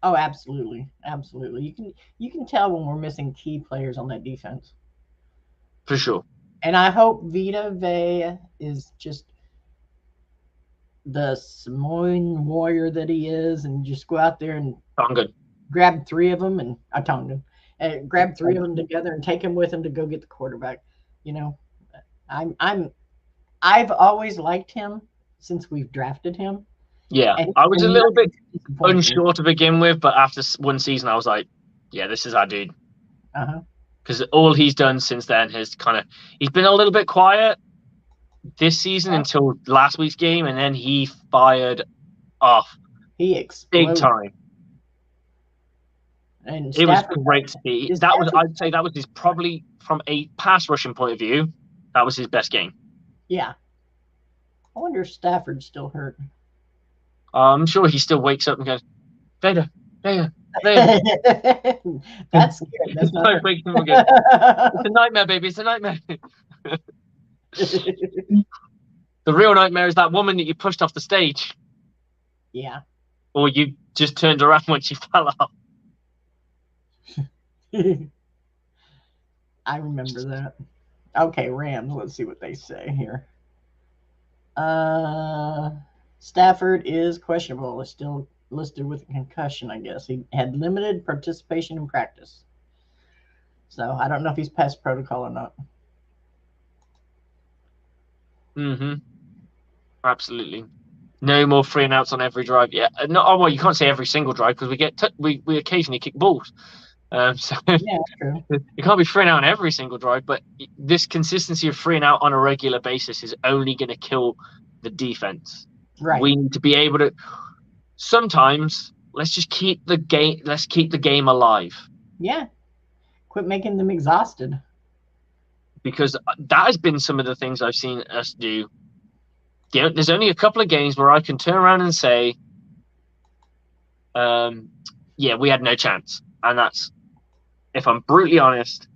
Oh, absolutely, absolutely. You can tell when we're missing key players on that defense. For sure. And I hope Vita Vea is just the Samoan warrior that he is, and just go out there and Tongan. grab three of them and Tongan, and grab three of them together and take him with him to go get the quarterback. You know, I've always liked him since we've drafted him. Yeah, I was a little bit unsure to begin with, but after one season, I was like, yeah, this is our dude. Because all he's done since then has he's been a little bit quiet this season until last week's game, and then he fired off. He exploded. Big time. And it was great to see. I'd say that was his, probably from a pass rushing point of view, that was his best game. Yeah. I wonder if Stafford's still hurt. I'm sure he still wakes up and goes, Vader. That's scary. That's not wake him again. It's a nightmare, baby. It's a nightmare. The real nightmare is that woman that you pushed off the stage. Yeah. Or you just turned around when she fell off. I remember that. Okay, Rams. Let's see what they say here. Stafford is questionable. Is still listed with a concussion, I guess. He had limited participation in practice. So I don't know if he's past protocol or not. Absolutely. No more 3 and outs on every drive. Yeah. Well, you can't say every single drive because we occasionally kick balls. So yeah, true. You can't be 3 and out on every single drive, but this consistency of 3 and out on a regular basis is only going to kill the defense. Right. We need to be able to. Sometimes let's just keep the game. Let's keep the game alive. Yeah. Quit making them exhausted. Because that has been some of the things I've seen us do. There's only a couple of games where I can turn around and say, yeah, we had no chance. And that's, if I'm brutally honest,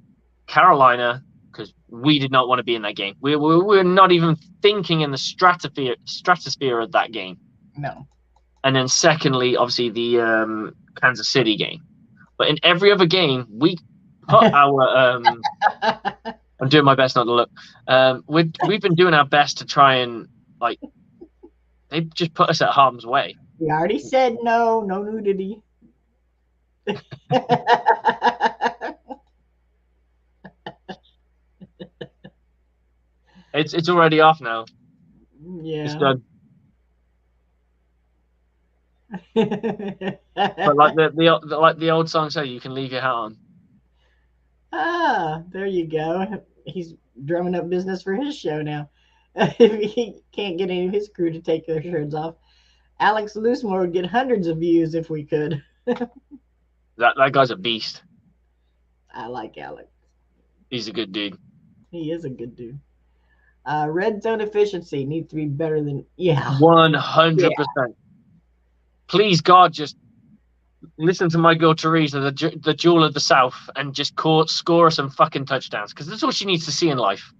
Carolina, because we did not want to be in that game. We're not even thinking in the stratosphere of that game. No. And then secondly, obviously the Kansas City game. But in every other game, we put our I'm doing my best not to look. We've been doing our best to try and, like, they just put us at harm's way. We already said no nudity. It's already off now. Yeah. It's done. But like the old song says, you can leave your hat on. Ah, there you go. He's drumming up business for his show now. If he can't get any of his crew to take their shirts off, Alex Loosemore would get hundreds of views if we could. That guy's a beast. I like Alex. He's a good dude. He is a good dude. Red zone efficiency needs to be better than 100%. Please God, just listen to my girl Teresa, the jewel of the South, and just score some fucking touchdowns, because that's all she needs to see in life.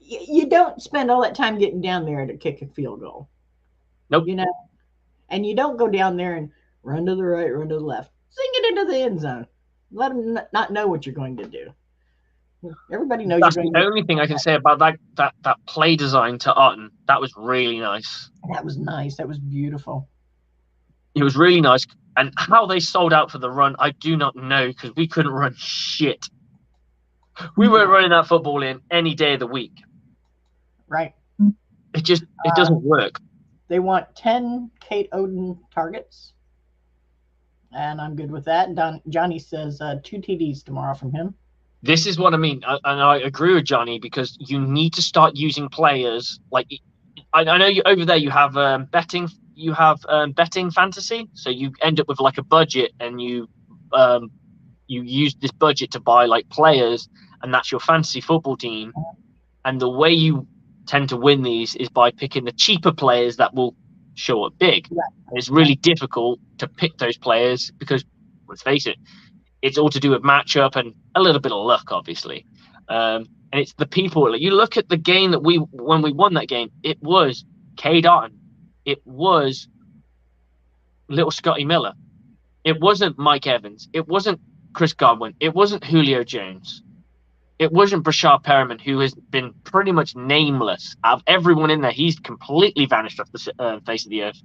You don't spend all that time getting down there to kick a field goal. Nope. You know, and you don't go down there and run to the right, run to the left. Sing it into the end zone. Let them not know what you're going to do. Everybody knows that's you're going the only thing I can say about that play design to Otten. That was really nice. That was nice. That was beautiful. It was really nice. And how they sold out for the run, I do not know, because we couldn't run shit. We weren't running that football in any day of the week. Right. It doesn't work. They want 10 Kate Oden targets. And I'm good with that. Johnny says 2 TDs tomorrow from him. This is what I mean. And I agree with Johnny, because you need to start using players. Like, I know you over there you have betting. You have betting fantasy. So you end up with like a budget, and you use this budget to buy like players, and that's your fantasy football team. And the way you tend to win these is by picking the cheaper players that will show up big. Yeah. It's really difficult to pick those players because, let's face it, it's all to do with matchup and a little bit of luck, obviously. And it's the people. You look at the game that when we won that game, it was Cade Otten. It was little Scotty Miller. It wasn't Mike Evans. It wasn't Chris Godwin. It wasn't Julio Jones. It wasn't Brashard Perriman, who has been pretty much nameless. Out of everyone in there, he's completely vanished off the face of the earth.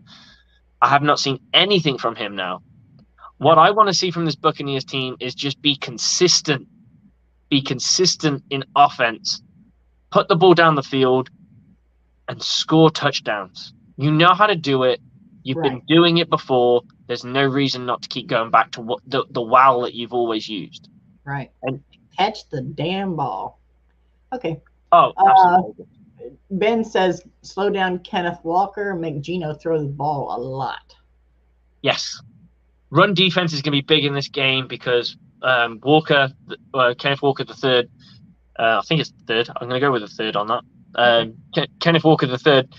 I have not seen anything from him now. What I want to see from this Buccaneers team is just be consistent. Be consistent in offense. Put the ball down the field and score touchdowns. You know how to do it. You've been doing it before. There's no reason not to keep going back to what the wow that you've always used. Right. And catch the damn ball. Okay. Oh, absolutely. Ben says, slow down Kenneth Walker, make Geno throw the ball a lot. Yes. Run defense is going to be big in this game because Kenneth Walker the third, I think it's the third. I'm going to go with the third on that. Kenneth Walker the third,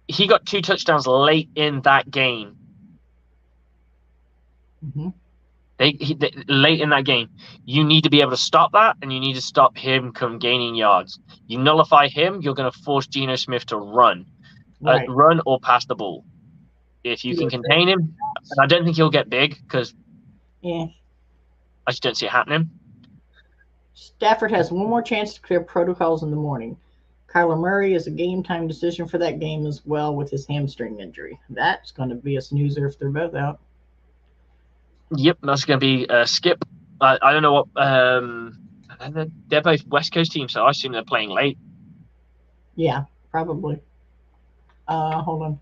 he got 2 touchdowns late in that game. Mm-hmm. Late in that game, you need to be able to stop that, and you need to stop him from gaining yards. You nullify him, you're going to force Geno Smith to run or pass the ball. If you can contain him, and I don't think he'll get big because I just don't see it happening. Stafford has one more chance to clear protocols in the morning. Kyler Murray is a game-time decision for that game as well with his hamstring injury. That's going to be a snoozer if they're both out. Yep, that's going to be a skip. I don't know what. They're both West Coast teams, so I assume they're playing late. Yeah, probably. Hold on.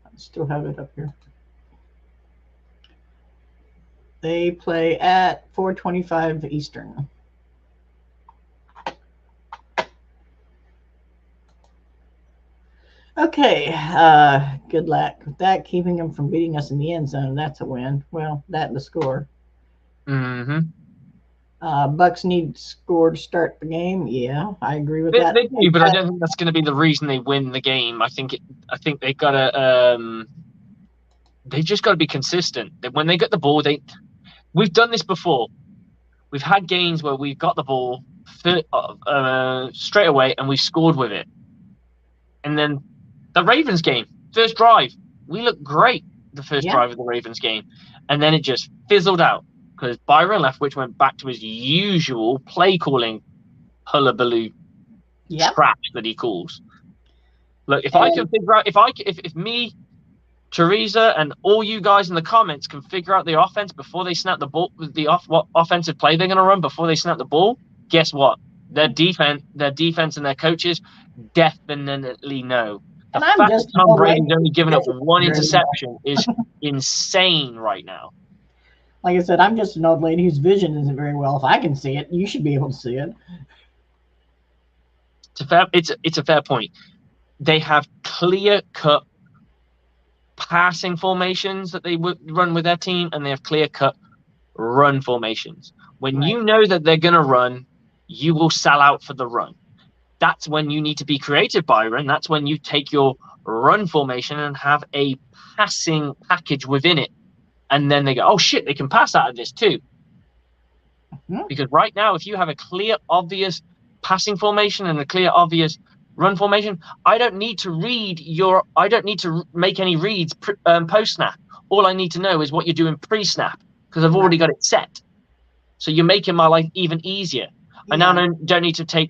I still have it up here. They play at 4:25 Eastern. Okay, good luck with that. Keeping them from beating us in the end zone, that's a win. Well, that and the score. Mm-hmm. Bucs need score to start the game. Yeah, I agree with that. They do, but I don't think that's going to be the reason they win the game. I think they've got to. They just got to be consistent. When they get the ball, we've done this before. We've had games where we've got the ball straight away and we scored with it, and then. The Ravens game, first drive, we looked great the first drive of the Ravens game. And then it just fizzled out because Byron Leftwich went back to his usual play calling hullabaloo trash that he calls. Look, if I can figure out, if me, Teresa, and all you guys in the comments can figure out the offense before they snap the ball, what offensive play they're going to run before they snap the ball, guess what? Their defense and their coaches definitely know. The fact that Tom Brady's only given up 1 interception is insane right now. Like I said, I'm just an old lady whose vision isn't very well. If I can see it, you should be able to see it. It's a fair point. They have clear-cut passing formations that they would run with their team, and they have clear-cut run formations. When you know that they're going to run, you will sell out for the run. That's when you need to be creative, Byron. That's when you take your run formation and have a passing package within it. And then they go, oh, shit, they can pass out of this too. Mm-hmm. Because right now, if you have a clear, obvious passing formation and a clear, obvious run formation, I don't need to make any reads post-snap. All I need to know is what you're doing pre-snap because I've already got it set. So you're making my life even easier. I now don't need to take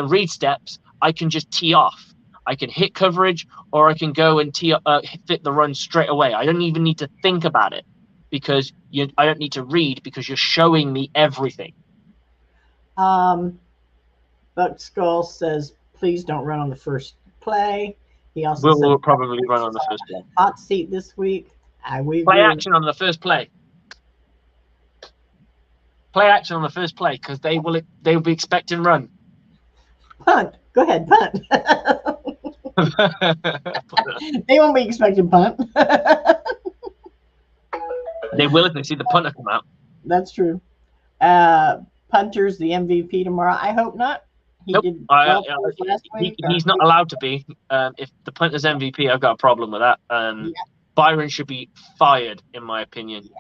read steps. I can just tee off. I can hit coverage, or I can go and fit the run straight away. I don't even need to think about it because I don't need to read because you're showing me everything. Buck Skull says, please don't run on the first play. He also we'll probably run on the first play. Hot seat this week. Play action on the first play. Play action on the first play because they will be expecting run. Punt. Go ahead, punt. They won't be expecting punt. They will if they see the punter come out. That's true. Punter's the MVP tomorrow. I hope not. Nope. He's not allowed to be. If the punter's MVP, I've got a problem with that. Byron should be fired, in my opinion. Yeah.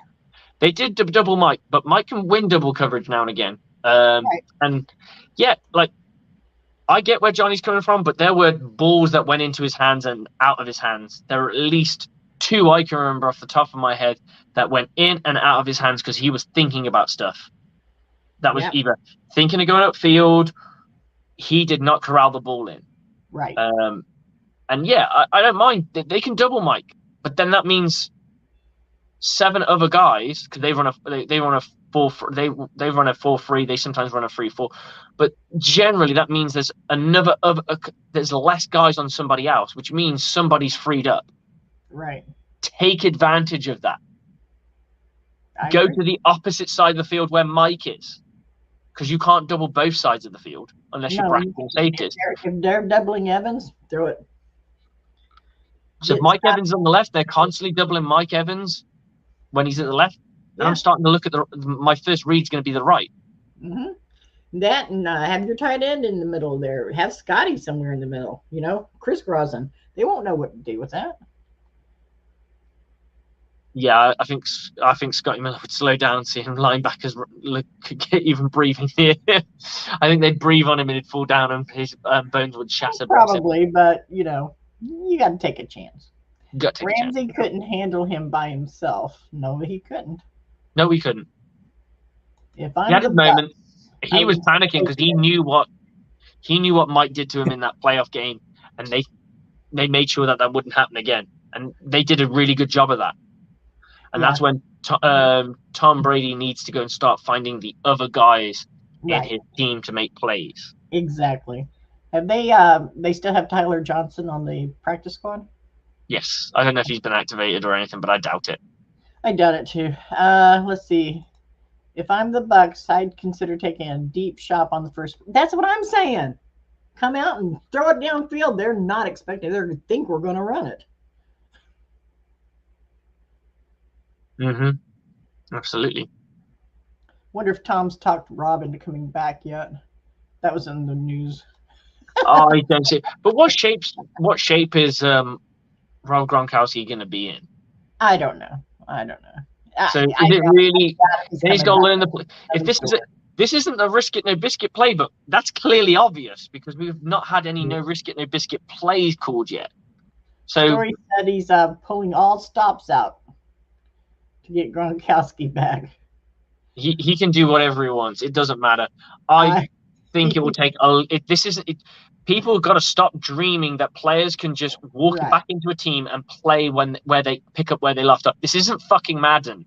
They did double Mike, but Mike can win double coverage now and again. And I get where Johnny's coming from, but there were balls that went into his hands and out of his hands. There were at least two I can remember off the top of my head that went in and out of his hands because he was thinking about stuff. That was either thinking of going upfield, he did not corral the ball in. Right. And yeah, I don't mind. They can double Mike, but then that means 7 other guys, because they run a 4-3. They run a 4-3. They sometimes run a 3-4, but generally that means there's there's less guys on somebody else, which means somebody's freed up. Right. Take advantage of that. Go to the opposite side of the field where Mike is, because you can't double both sides of the field unless you're practicing safeties. If they're doubling Evans, throw it. So if Mike Evans is on the left, they're constantly doubling Mike Evans when he's at the left. And I'm starting to look at my first read's going to be the right. Mm-hmm. That and have your tight end in the middle there. Have Scotty somewhere in the middle. Crisscrossing. They won't know what to do with that. Yeah, I think Scotty Miller would slow down, seeing linebackers get even breathing here. I think they'd breathe on him and he'd fall down and his bones would shatter. Probably, but you got to take a chance. Ramsey couldn't handle him by himself. No, he couldn't. No, he couldn't. If I had a moment, he was panicking because he knew what Mike did to him in that playoff game, and they made sure that wouldn't happen again, and they did a really good job of that. And that's when Tom Brady needs to go and start finding the other guys in his team to make plays. Exactly. Have they still have Tyler Johnson on the practice squad? Yes. I don't know if he's been activated or anything, but I doubt it. I doubt it too. Let's see. If I'm the Bucs, I'd consider taking a deep shot on the first. That's what I'm saying. Come out and throw it downfield. They're not expecting. They think we're going to run it. Absolutely. Wonder if Tom's talked Rob into coming back yet. That was in the news. I don't see it. But what shape is Rob Gronkowski going to be in? I don't know. So is it really? He's got to learn the. If this isn't a risk it no biscuit playbook, that's clearly obvious because we've not had any no risk it no biscuit plays called yet. So Story said he's pulling all stops out to get Gronkowski back. He can do whatever he wants. It doesn't matter. I think it will take people have got to stop dreaming that players can just walk back into a team and play where they pick up where they left off. This isn't fucking Madden.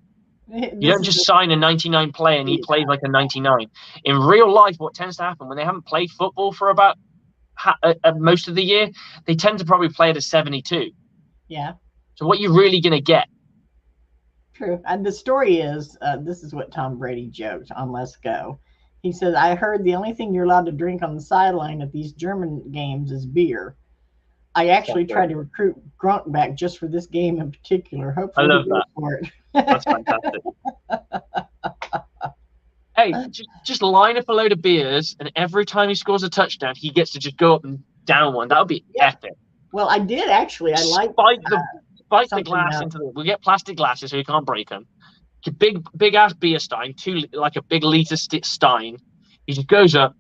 You don't just sign a 99 player and he plays like a 99. In real life, what tends to happen when they haven't played football for about most of the year, they tend to probably play at a 72. Yeah. So what you're really going to get. True. And the story is, this is what Tom Brady joked on Let's Go. He said, I heard the only thing you're allowed to drink on the sideline at these German games is beer. I actually tried to recruit Gronk back just for this game in particular. Hopefully I love that. For it. That's fantastic. Hey, just line up a load of beers, and every time he scores a touchdown, he gets to just go up and down one. That would be epic. Well, I did actually. I like spike the glass into we'll get plastic glasses so you can't break them. Big ass beer stein, like a big liter stein. He just goes up,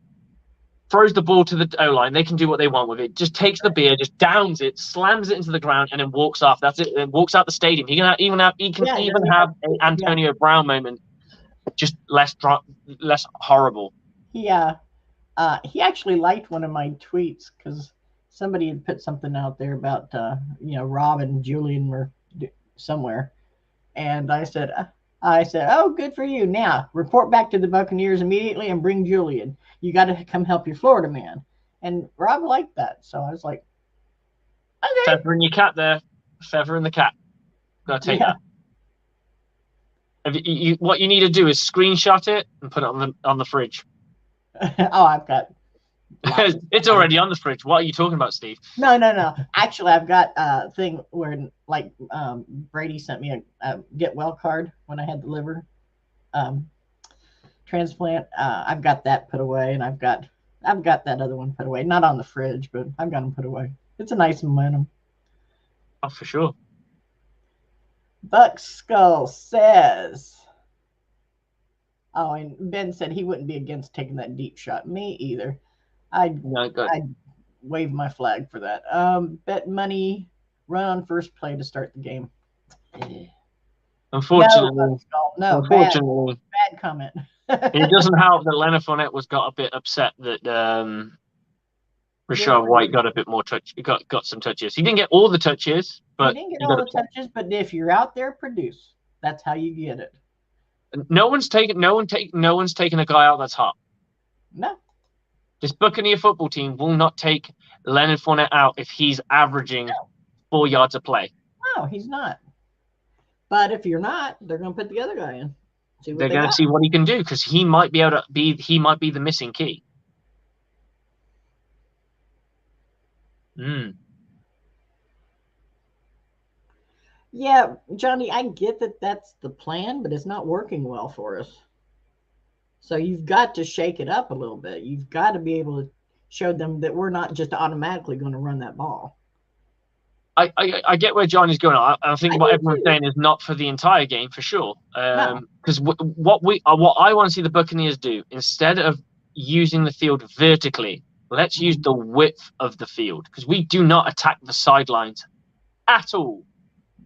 throws the ball to the O-line. They can do what they want with it. Just takes the beer, just downs it, slams it into the ground, and then walks off. That's it. And walks out the stadium. He can even have an Antonio Brown moment, just less horrible. He actually liked one of my tweets because somebody had put something out there about Rob and Julian were somewhere, and I said, oh, good for you. Now report back to the Buccaneers immediately and bring Julian. You got to come help your Florida man. And Rob liked that. So I was like, okay. Feather in your cap there. Feather in the cap. Got to take that. What you need to do is screenshot it and put it on the fridge. Oh, I've got. It's already on the fridge. What are you talking about, Steve? No. Actually, I've got a thing where, Brady sent me a get well card when I had the liver transplant. I've got that put away, and I've got that other one put away. Not on the fridge, but I've got them put away. It's a nice momentum. Oh, for sure. Buck Skull says, and Ben said he wouldn't be against taking that deep shot. Me either. I'd wave my flag for that. Bet money, run on first play to start the game. Unfortunately, no, unfortunately, bad comment. it doesn't help that Leonard Fournette got a bit upset that Rashad White got a bit more touch. Got some touches. He didn't get all the touches, but he didn't get all the touches. But if you're out there, produce. That's how you get it. No one's taking a guy out that's hot. No. This Buccaneer football team will not take Leonard Fournette out if he's averaging 4 yards a play. No, he's not. But if you're not, they're going to put the other guy in. They're going to see what he can do because he might be able to be. He might be the missing key. Yeah, Johnny, I get that that's the plan, but it's not working well for us. So you've got to shake it up a little bit. You've got to be able to show them that we're not just automatically going to run that ball. I get where Johnny's going. I think what everyone's saying is not for the entire game for sure. Because what I want to see the Buccaneers do, instead of using the field vertically, let's use the width of the field, because we do not attack the sidelines at all.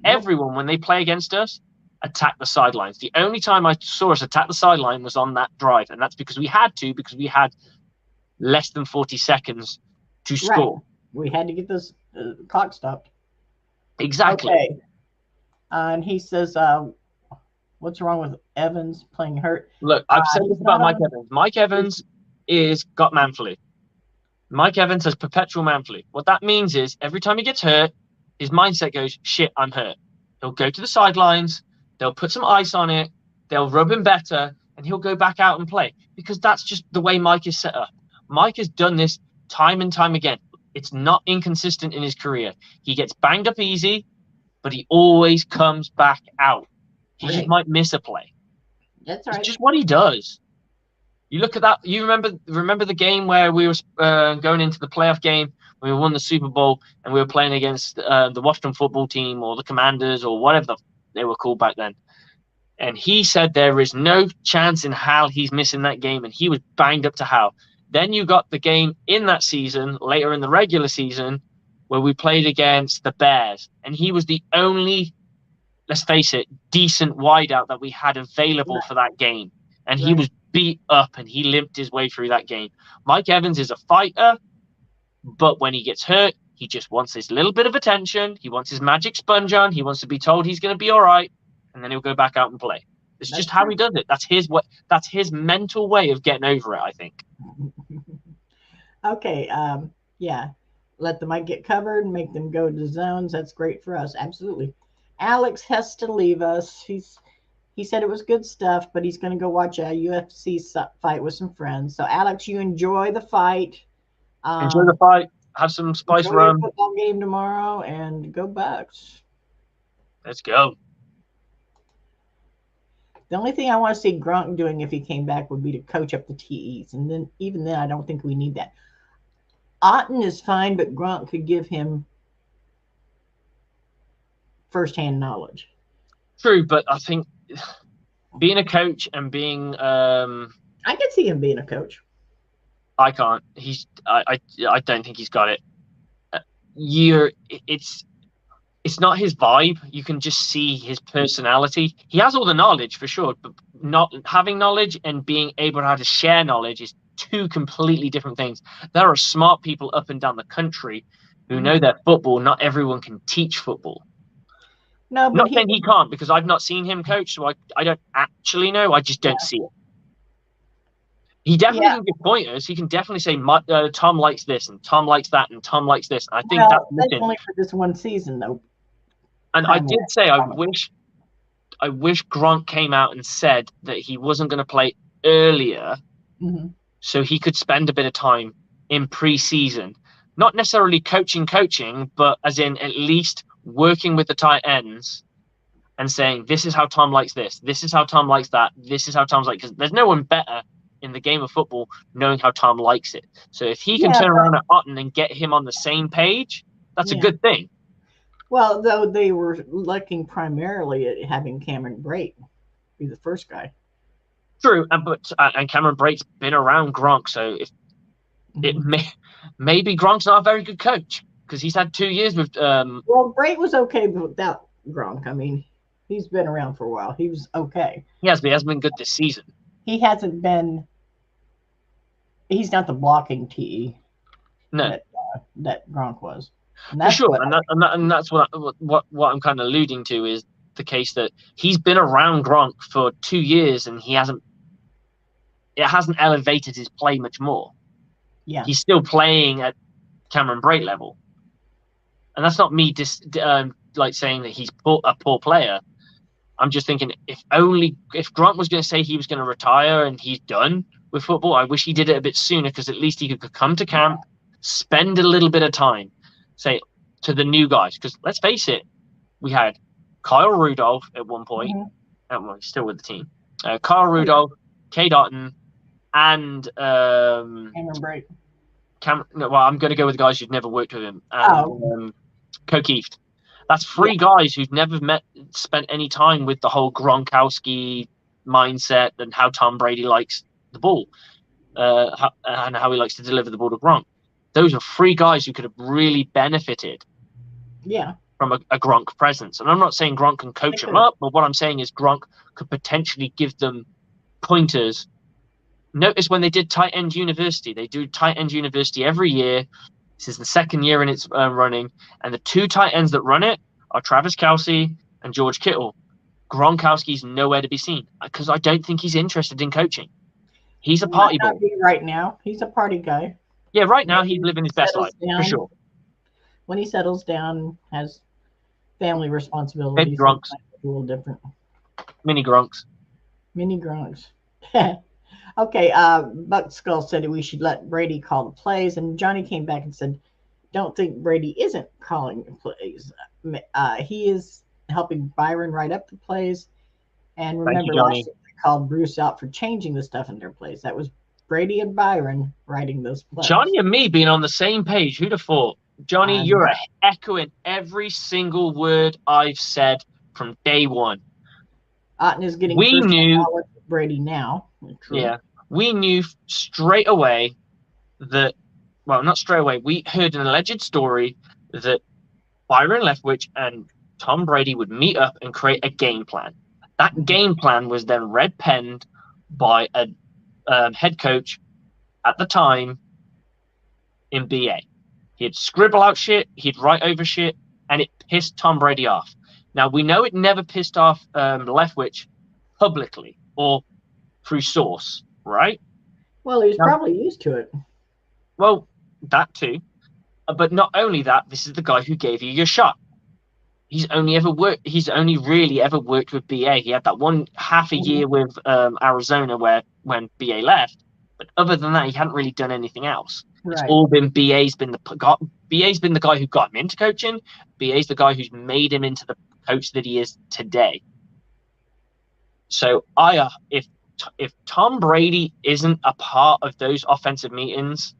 Nope. Everyone, when they play against us, attack the sidelines. The only time I saw us attack the sideline was on that drive, and that's because we had less than 40 seconds to score. We had to get this clock stopped. Exactly. Okay. And he says, what's wrong with Evans playing hurt? Look, I've said this about Mike Evans. Mike Evans got man flu. Mike Evans has perpetual man flu. What that means is every time he gets hurt, his mindset goes, shit, I'm hurt. He'll go to the sidelines, they'll put some ice on it, they'll rub him better, and he'll go back out and play. Because that's just the way Mike is set up. Mike has done this time and time again. It's not inconsistent in his career. He gets banged up easy, but he always comes back out. He just might miss a play. That's right. It's just what he does. You look at that. You remember the game where we were going into the playoff game, when we won the Super Bowl, and we were playing against the Washington football team or the Commanders or whatever they were called back then. And he said there is no chance in hell he's missing that game, and he was banged up to hell. Then you got the game in that season, later in the regular season, where we played against the Bears. And he was the only, let's face it, decent wideout that we had available for that game. And he was beat up and he limped his way through that game. Mike Evans is a fighter, but when he gets hurt, he just wants this little bit of attention. He wants his magic sponge on. He wants to be told he's going to be all right. And then he'll go back out and play. It's just how he does it. That's his mental way of getting over it, I think. Okay. Yeah. Let the mic get covered and make them go to zones. That's great for us. Absolutely. Alex has to leave us. He said it was good stuff, but he's going to go watch a UFC fight with some friends. So, Alex, you enjoy the fight. Enjoy the fight. Have some spice rum. Football game tomorrow, and go Bucs. Let's go. The only thing I want to see Gronk doing if he came back would be to coach up the TEs. And then even then, I don't think we need that. Otten is fine, but Gronk could give him firsthand knowledge. True, but I think being a coach and being I can see him being a coach. I can't. I don't think he's got it. It's not his vibe. You can just see his personality. He has all the knowledge for sure, but not having knowledge and being able to how to share knowledge is two completely different things. There are smart people up and down the country who know their football. Not everyone can teach football. No, but not saying he can't, because I've not seen him coach, so I don't actually know. I just don't see it. He definitely can give pointers. He can definitely say, Tom likes this, and Tom likes that, and Tom likes this. And I think that's only for this one season, though. And I did say I wish Gronk came out and said that he wasn't going to play earlier, so he could spend a bit of time in pre-season, not necessarily coaching, but as in at least working with the tight ends and saying, this is how Tom likes this, this is how Tom likes that, this is how Tom's like, because there's no one better in the game of football knowing how Tom likes it. So if he can turn around at Otten and get him on the same page, that's a good thing. Well, though they were looking primarily at having Cameron Brate be the first guy. True, and Cameron Brate's been around Gronk, so if maybe Gronk's not a very good coach because he's had 2 years with. Well, Brate was okay without Gronk. I mean, He's been around for a while. He was okay. He hasn't been good this season. He hasn't been. He's not the blocking TE. No, that Gronk was. And for sure, and that's what I'm kind of alluding to is the case that he's been around Gronk for 2 years and it hasn't elevated his play much more. Yeah, he's still playing at Cameron Brate level, and that's not me like saying that he's a poor player. I'm just thinking if Gronk was going to say he was going to retire and he's done with football, I wish he did it a bit sooner, because at least he could come to camp, spend a little bit of time, say to the new guys, because let's face it, we had Kyle Rudolph at one point, well, he's still with the team, Kyle Rudolph, K. Dotton, and Cameron Brate. Well, I'm going to go with the guys who've never worked with him. O'Keefe. That's 3 guys who've never spent any time with the whole Gronkowski mindset and how Tom Brady likes the ball, and how he likes to deliver the ball to Gronk. Those are 3 guys who could have really benefited from a Gronk presence. And I'm not saying Gronk can coach them up, but what I'm saying is Gronk could potentially give them pointers. Notice when they did Tight End University, they do Tight End University every year. This is the 2nd year in its running, and the 2 tight ends that run it are Travis Kelce and George Kittle. Gronkowski's nowhere to be seen, because I don't think he's interested in coaching. He's a party boy right now. He's a party guy. Yeah, right now he's living his best life, for sure. When he settles down, has family responsibilities, Maybe Gronks. A little different. Mini Gronks. Okay, Buck Skull said we should let Brady call the plays, and Johnny came back and said, don't think Brady isn't calling the plays. He is helping Byron write up the plays. And remember, last year they called Bruce out for changing the stuff in their plays. That was Brady and Byron writing those plays. Johnny and me being on the same page. Who'd have thought? Johnny, you're echoing every single word I've said from day one. Otten is getting Brady now. True. Yeah, we knew straight away that, well, not straight away, we heard an alleged story that Byron Leftwich and Tom Brady would meet up and create a game plan. That game plan was then red-penned by a head coach at the time in BA. He'd scribble out shit, he'd write over shit, and it pissed Tom Brady off. Now, we know it never pissed off Leftwich publicly or through source, right? Well, he was probably used to it. Well, that too. But not only that, this is the guy who gave you your shot. He's only really ever worked with BA. He had that one half a year with Arizona when BA left. But other than that, he hadn't really done anything else. Right. It's all been BA's been the guy who got him into coaching. BA's the guy who's made him into the coach that he is today. So if Tom Brady isn't a part of those offensive meetings,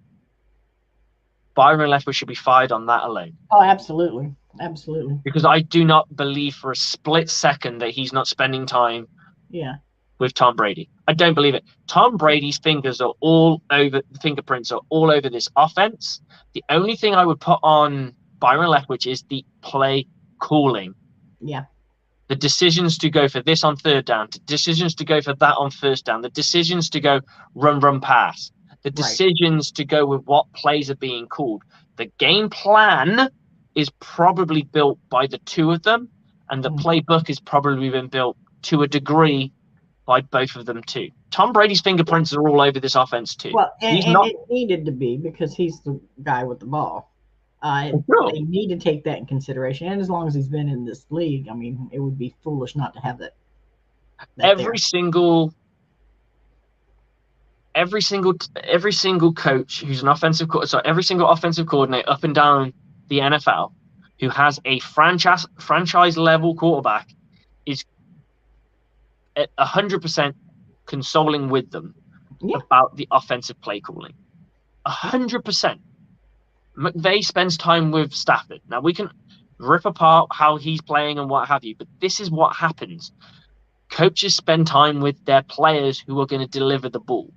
Byron Leftwich should be fired on that alone. Oh, absolutely. Absolutely. Because I do not believe for a split second that he's not spending time with Tom Brady. I don't believe it. Tom Brady's fingerprints are all over this offense. The only thing I would put on Byron Leftwich is the play calling. Yeah. The decisions to go for this on 3rd down, the decisions to go for that on 1st down, the decisions to go run, pass, the decisions to go with what plays are being called. The game plan is probably built by the 2 of them, and the playbook has probably been built to a degree by both of them too. Tom Brady's fingerprints are all over this offense too. Well, and it needed to be, because he's the guy with the ball. They need to take that in consideration, and as long as he's been in this league, I mean, it would be foolish not to have that every single coach who's an every single offensive coordinator up and down the NFL who has a franchise level quarterback is at 100% consoling with them about the offensive play calling. 100%. McVay spends time with Stafford. Now, we can rip apart how he's playing and what have you, but this is what happens. Coaches spend time with their players who are going to deliver the ball.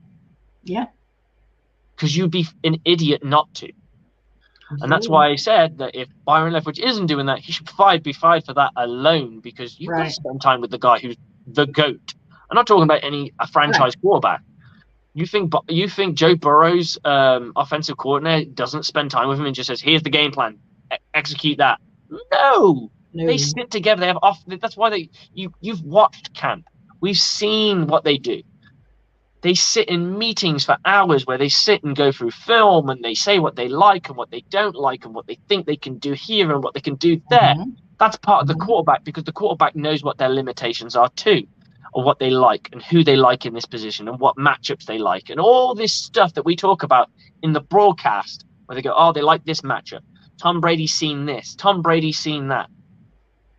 Yeah. Because you'd be an idiot not to. And that's why I said that if Byron Leftwich isn't doing that, he should be fired for that alone, because you've got to spend time with the guy who's the GOAT. I'm not talking about a franchise quarterback. You think Joe Burrow's offensive coordinator doesn't spend time with him and just says, "Here's the game plan, execute that"? No. They sit together. They have That's why you've watched camp. We've seen what they do. They sit in meetings for hours where they sit and go through film, and they say what they like and what they don't like and what they think they can do here and what they can do there. That's part of the quarterback, because the quarterback knows what their limitations are too, or what they like and who they like in this position and what matchups they like, and all this stuff that we talk about in the broadcast where they go, "Oh, they like this matchup. Tom Brady's seen this. Tom Brady's seen that."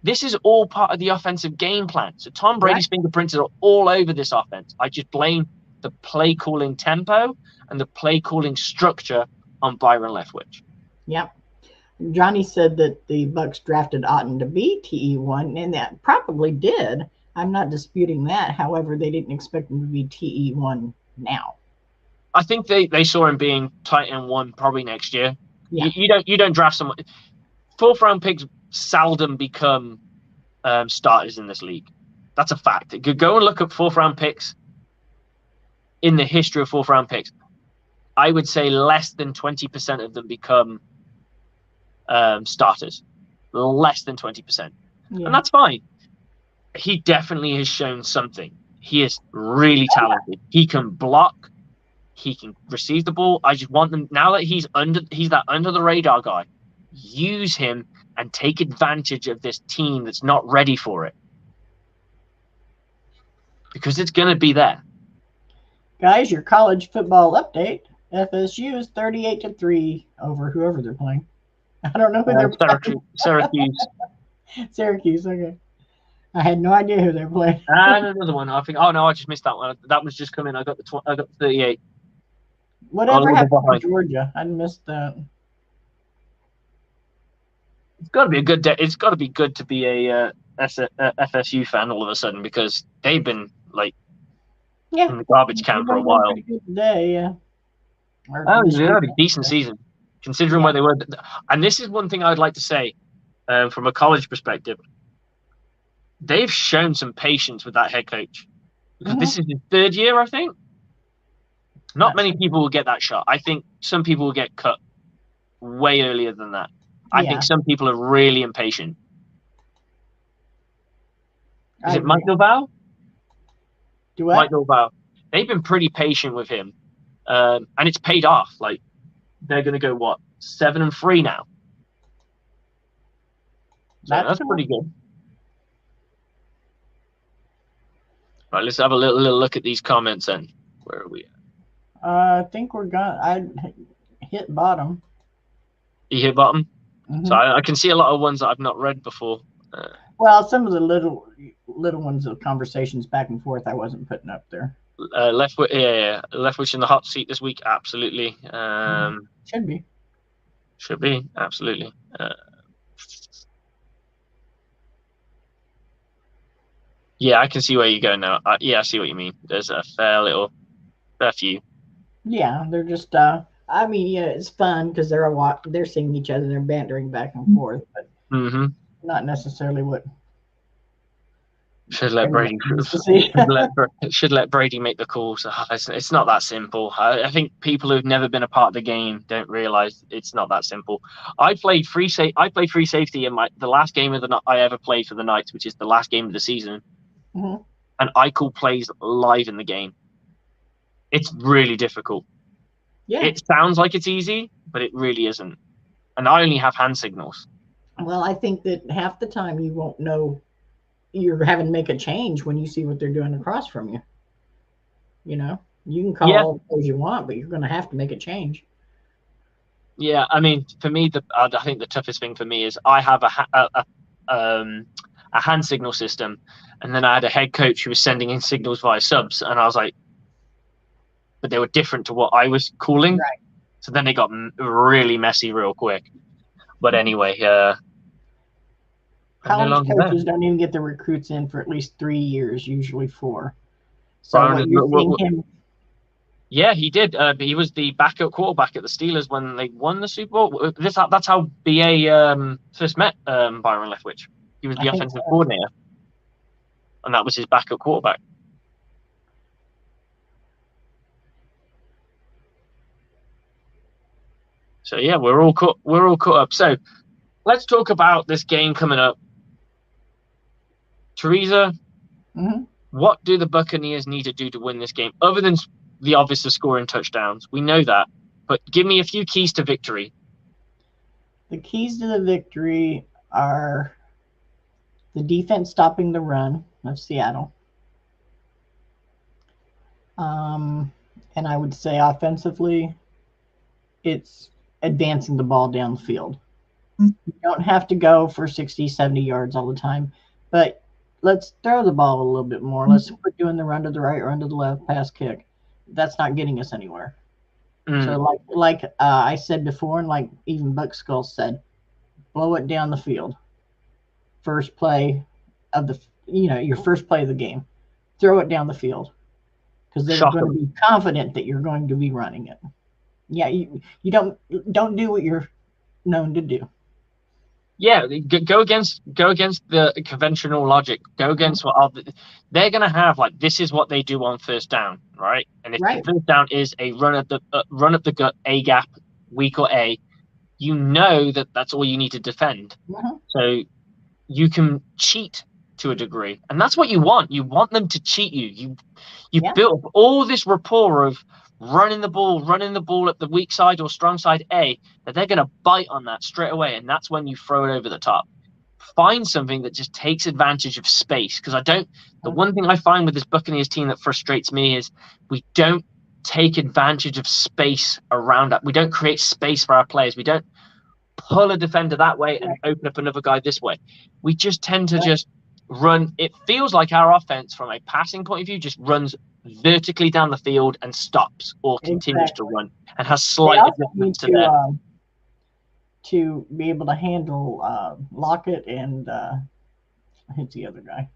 This is all part of the offensive game plan. So Tom Brady's fingerprints are all over this offense. I just blame the play calling tempo and the play calling structure on Byron Leftwich. Yep. Johnny said that the Bucs drafted Otten to be TE1, and that probably did. I'm not disputing that. However, they didn't expect him to be TE1 now. I think they saw him being tight end 1 probably next year. Yeah. You don't draft someone. 4th round picks seldom become starters in this league. That's a fact. You could go and look at 4th round picks in the history of 4th round picks. I would say less than 20% of them become starters. Less than 20%. Yeah. And that's fine. He definitely has shown something. He is really talented. He can block. He can receive the ball. I just want them, now that he's that under the radar guy, use him and take advantage of this team that's not ready for it. Because it's going to be there. Guys, your college football update. FSU is 38-3 over whoever they're playing. I don't know who they're playing. Syracuse. Syracuse, okay. I had no idea who they're playing. Another one. I think. Oh no, I just missed that one. That was just coming. I got the 38. Whatever happened to Georgia? I missed that. It's got to be a good day. It's got to be good to be a FSU fan all of a sudden, because they've been in the garbage can for a while. Today, yeah. They had a decent season, considering where they were. And this is one thing I'd like to say from a college perspective. They've shown some patience with that head coach, because this is his 3rd year, I think. Not many people will get that shot. I think some people will get cut way earlier than that. I think some people are really impatient. Is it Mike Norvell? Mike Norvell. They've been pretty patient with him, and it's paid off. They're going to go 7-3 now. So that's pretty good. Right, let's have a little look at these comments then. Where are we at? I think we're gone. I hit bottom. You hit bottom? So I can see a lot of ones that I've not read before. Well, some of the little ones of conversations back and forth I wasn't putting up there. Leftwich in the hot seat this week, absolutely. Should be, absolutely. Yeah, I can see where you're going now. I see what you mean. There's a fair few. Yeah, they're just. I mean, it's fun because they're seeing each other, they're bantering back and forth, but not necessarily what. Should let Brady make the calls. It's not that simple. I think people who've never been a part of the game don't realize it's not that simple. I played free safety in the last game of the night I ever played for the Knights, which is the last game of the season. And I call plays live in the game. It's really difficult. Yeah. It sounds like it's easy, but it really isn't. And I only have hand signals. Well, I think that half the time you won't know you're having to make a change when you see what they're doing across from you. You know, you can call all the plays you want, but you're going to have to make a change. Yeah, I mean, for me, I think the toughest thing for me is I have a hand signal system, and then I had a head coach who was sending in signals via subs, and I was like, but they were different to what I was calling. Right. So then it got really messy real quick. But anyway, college coaches don't even get the recruits in for at least 3 years, usually 4. So what you're seeing him. Yeah, he did. He was the backup quarterback at the Steelers when they won the Super Bowl. That's how BA first met Byron Leftwich. He was the I think offensive so. coordinator, and that was his backup quarterback. So yeah, we're all caught up. So let's talk about this game coming up. Teresa, what do the Buccaneers need to do to win this game, other than the obvious of scoring touchdowns? We know that, but give me a few keys to victory. The keys to the victory are the defense stopping the run of Seattle. And I would say offensively, it's advancing the ball down the field. You don't have to go for 60, 70 yards all the time, but let's throw the ball a little bit more. Let's quit doing the run to the right, run to the left, pass kick. That's not getting us anywhere. So like I said before, and like even Buck Skull said, blow it down the field. First play of the, your first play of the game. Throw it down the field because they're going to be confident that you're going to be running it. Yeah, you don't do what you're known to do. Yeah, go against the conventional logic. Go against what they're going to have. Like, this is what they do on first down, right? And if the first down is a run up the gut, A gap, weak or A, you know that's all you need to defend. So you can cheat to a degree, and that's what you want. You want them to cheat you. You built up all this rapport of running the ball at the weak side or strong side A, that they're going to bite on that straight away, and that's when you throw it over the top. Find something that just takes advantage of space, because the one thing I find with this Buccaneers team that frustrates me is we don't take advantage of space around that. We don't create space for our players. We don't pull a defender that way and open up another guy this way. We just tend to just run. It feels like our offense, from a passing point of view, just runs vertically down the field and stops or continues to run and has slight adjustments to that. To be able to handle Lockett and who's the other guy?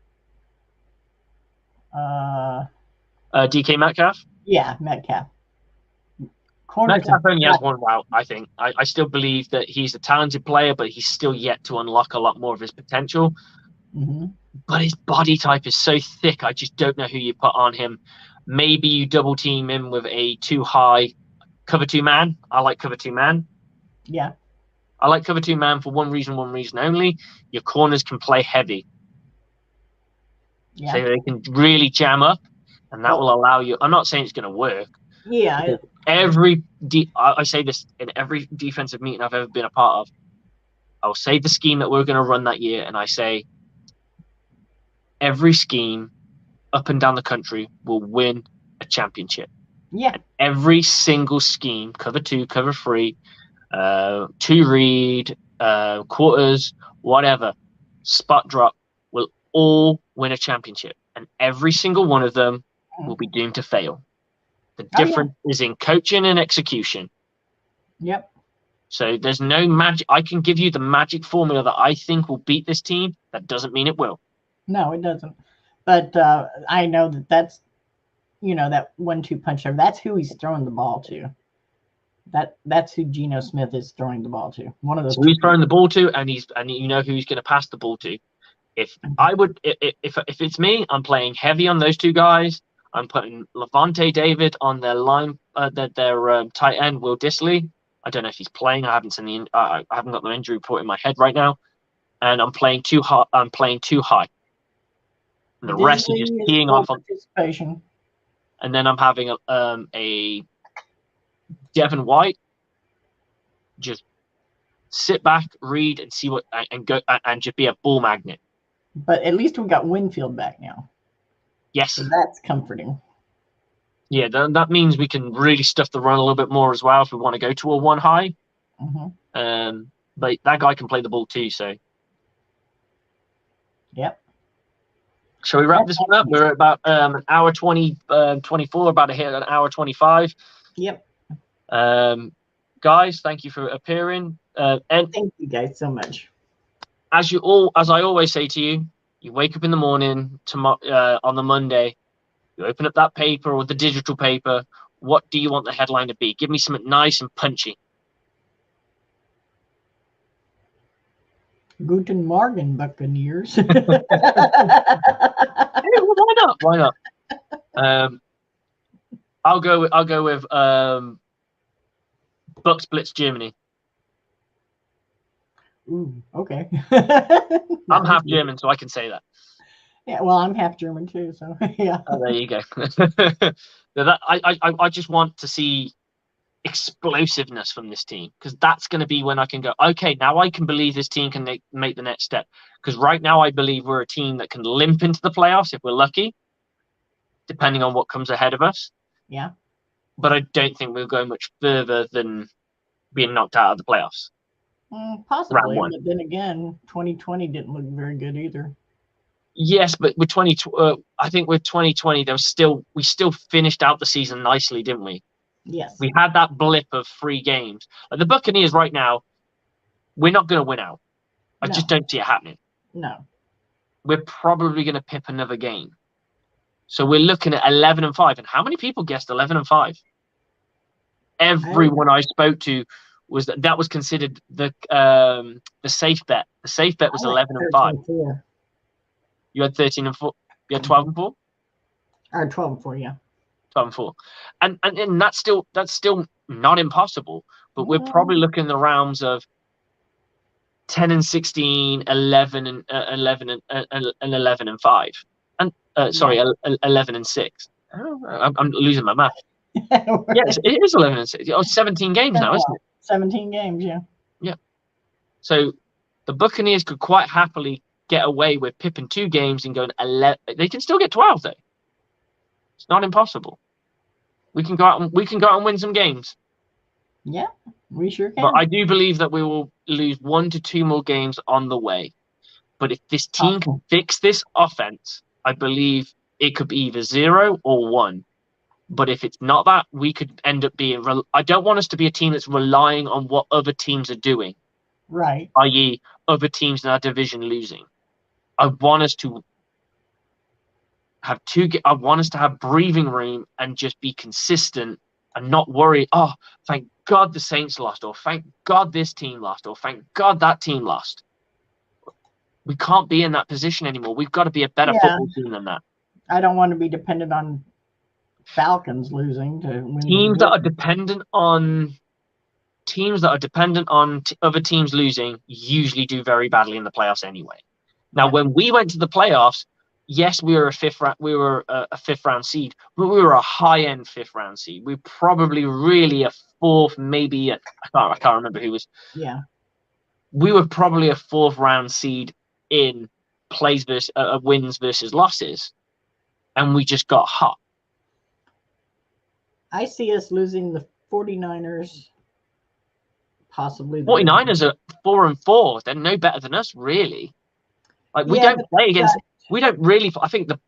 DK Metcalf? Yeah, Metcalf. Metcalf only has one route, I think. I still believe that he's a talented player, but he's still yet to unlock a lot more of his potential. But his body type is so thick, I just don't know who you put on him. Maybe you double team him with a too high cover 2 man. I like cover 2 man. Yeah. I like cover 2 man for one reason only. Your corners can play heavy. So they can really jam up, and that will allow you. I'm not saying it's going to work. Yeah. I say this in every defensive meeting I've ever been a part of. I'll say the scheme that we're going to run that year, and I say every scheme up and down the country will win a championship. Yeah. And every single scheme, cover 2, cover 3, 2 read, quarters, whatever, spot drop, will all win a championship. And every single one of them will be doomed to fail. The difference is in coaching and execution. Yep. So there's no magic. I can give you the magic formula that I think will beat this team. That doesn't mean it will. No, it doesn't. But I know that's, that 1-2 punch there. That's who he's throwing the ball to. That's who Geno Smith is throwing the ball to. One of those. So he's throwing the ball to, and you know who he's going to pass the ball to. If it's me, I'm playing heavy on those 2 guys. I'm putting Levante David on their line, their tight end, Will Dissly. I don't know if he's playing. I haven't seen I haven't got the injury report in my head right now, and I'm playing too high. And the rest are just teeing off on participation. And then I'm having a Devin White just sit back, read, and see what, and go and just be a ball magnet. But at least we got Winfield back now. Yes, so that's comforting. Yeah, that means we can really stuff the run a little bit more as well if we want to go to a 1 high. But that guy can play the ball too, so. Yep. Shall we wrap this one up? We're at about an hour 24, about to hit an hour 25. Yep. Guys, thank you for appearing. And thank you guys so much. As I always say to you, you wake up in the morning on the Monday, you open up that paper or the digital paper. What do you want the headline to be? Give me something nice and punchy. Guten Morgen, Buccaneers. Hey, well, why not? Why not? I'll go with Bucs Blitz Germany. Ooh, okay. I'm half German, so I can say that. Yeah, well, I'm half German too, so yeah. Oh, there you go. I just want to see explosiveness from this team, because that's going to be when I can go, okay, now I can believe this team can make the next step. Because right now I believe we're a team that can limp into the playoffs if we're lucky, depending on what comes ahead of us. Yeah. But I don't think we'll go much further than being knocked out of the playoffs. Possibly, but then again, 2020 didn't look very good either. Yes, but with I think with 2020, we still finished out the season nicely, didn't we? Yes. We had that blip of 3 games. Like the Buccaneers right now, we're not going to win out. I just don't see it happening. No. We're probably going to pip another game. So we're looking at 11-5. And how many people guessed 11-5? Everyone I spoke to was that was considered the safe bet. The safe bet was 11-5. You had 13-4. You had 12-4. Or 12-4, yeah. 12-4, and that's still not impossible. But we're probably looking in the realms of 10-16, 11-5, and 11-6. I'm losing my math. Yes, it is 11-6. Oh, 17 games now, isn't it? 17 games, yeah. Yeah. So the Buccaneers could quite happily get away with pipping 2 games and going 11. They can still get 12 though. It's not impossible. We can go out and win some games. Yeah, we sure can. But I do believe that we will lose 1 to 2 more games on the way. But if this team can fix this offense, I believe it could be either 0 or 1. But if it's not that, we could end up being. I don't want us to be a team that's relying on what other teams are doing. Right. I.e., other teams in our division losing. I want us to have I want us to have breathing room and just be consistent and not worry. Oh, thank God the Saints lost, or thank God this team lost, or thank God that team lost. We can't be in that position anymore. We've got to be a better football team than that. I don't want to be dependent on Falcons losing to win. Teams that are dependent on other teams losing usually do very badly in the playoffs anyway. Now, when we went to the playoffs, yes, we were a fifth round seed, but we were a high-end 5th round seed. We were probably really a 4th, maybe I can't remember who was. Yeah. We were probably a 4th round seed in plays versus wins versus losses, and we just got hot. I see us losing the 49ers. Possibly. 49ers are 4-4. They're no better than us, really. Like we don't play against. We don't really. I think the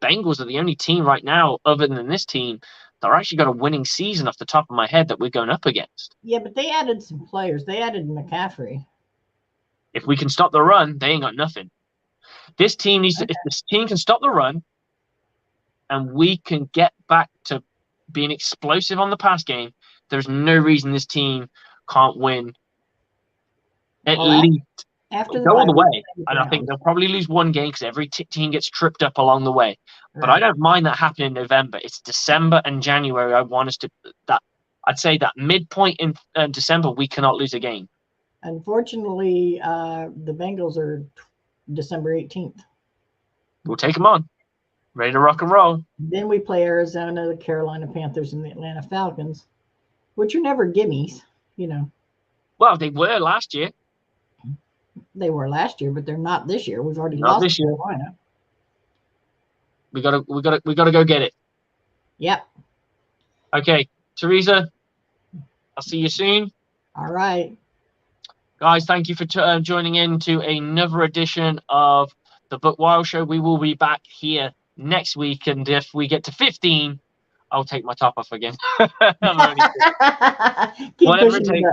Bengals are the only team right now, other than this team, that are actually got a winning season off the top of my head that we're going up against. Yeah, but they added some players. They added McCaffrey. If we can stop the run, they ain't got nothing. This team needs to. If this team can stop the run, and we can get back to being explosive on the pass game, there's no reason this team can't win. At least. After go all the way, and I think they'll probably lose 1 game because every team gets tripped up along the way. Right. But I don't mind that happening in November. It's December and January. I want us to I'd say that midpoint in December we cannot lose a game. Unfortunately, the Bengals are December 18th. We'll take them on. Ready to rock and roll. Then we play Arizona, the Carolina Panthers, and the Atlanta Falcons, which are never gimmies, you know. Well, they were last year. They were last year, but they're not this year. We've already lost this year. Carolina. We gotta go get it. Yep. Okay, Teresa, I'll see you soon. All right. Guys, thank you for joining in to another edition of the Buc Wild Show. We will be back here next week, and if we get to 15, I'll take my top off again. Whatever it takes.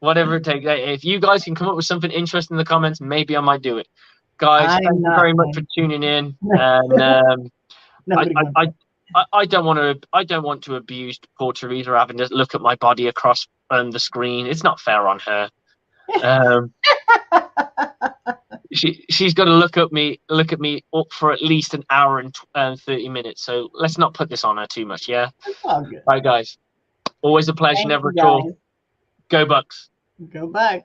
Whatever it takes. If you guys can come up with something interesting in the comments, maybe I might do it. Guys, thank you very much for tuning in. And I don't want to abuse poor Teresa having to look at my body across the screen. It's not fair on her. She's got to look at me up for at least an hour and 30 minutes. So let's not put this on her too much. Yeah. It's all good. All right, guys. Always a pleasure. Thank Never you, a chore. guys. Go Bucs. Go Bucs.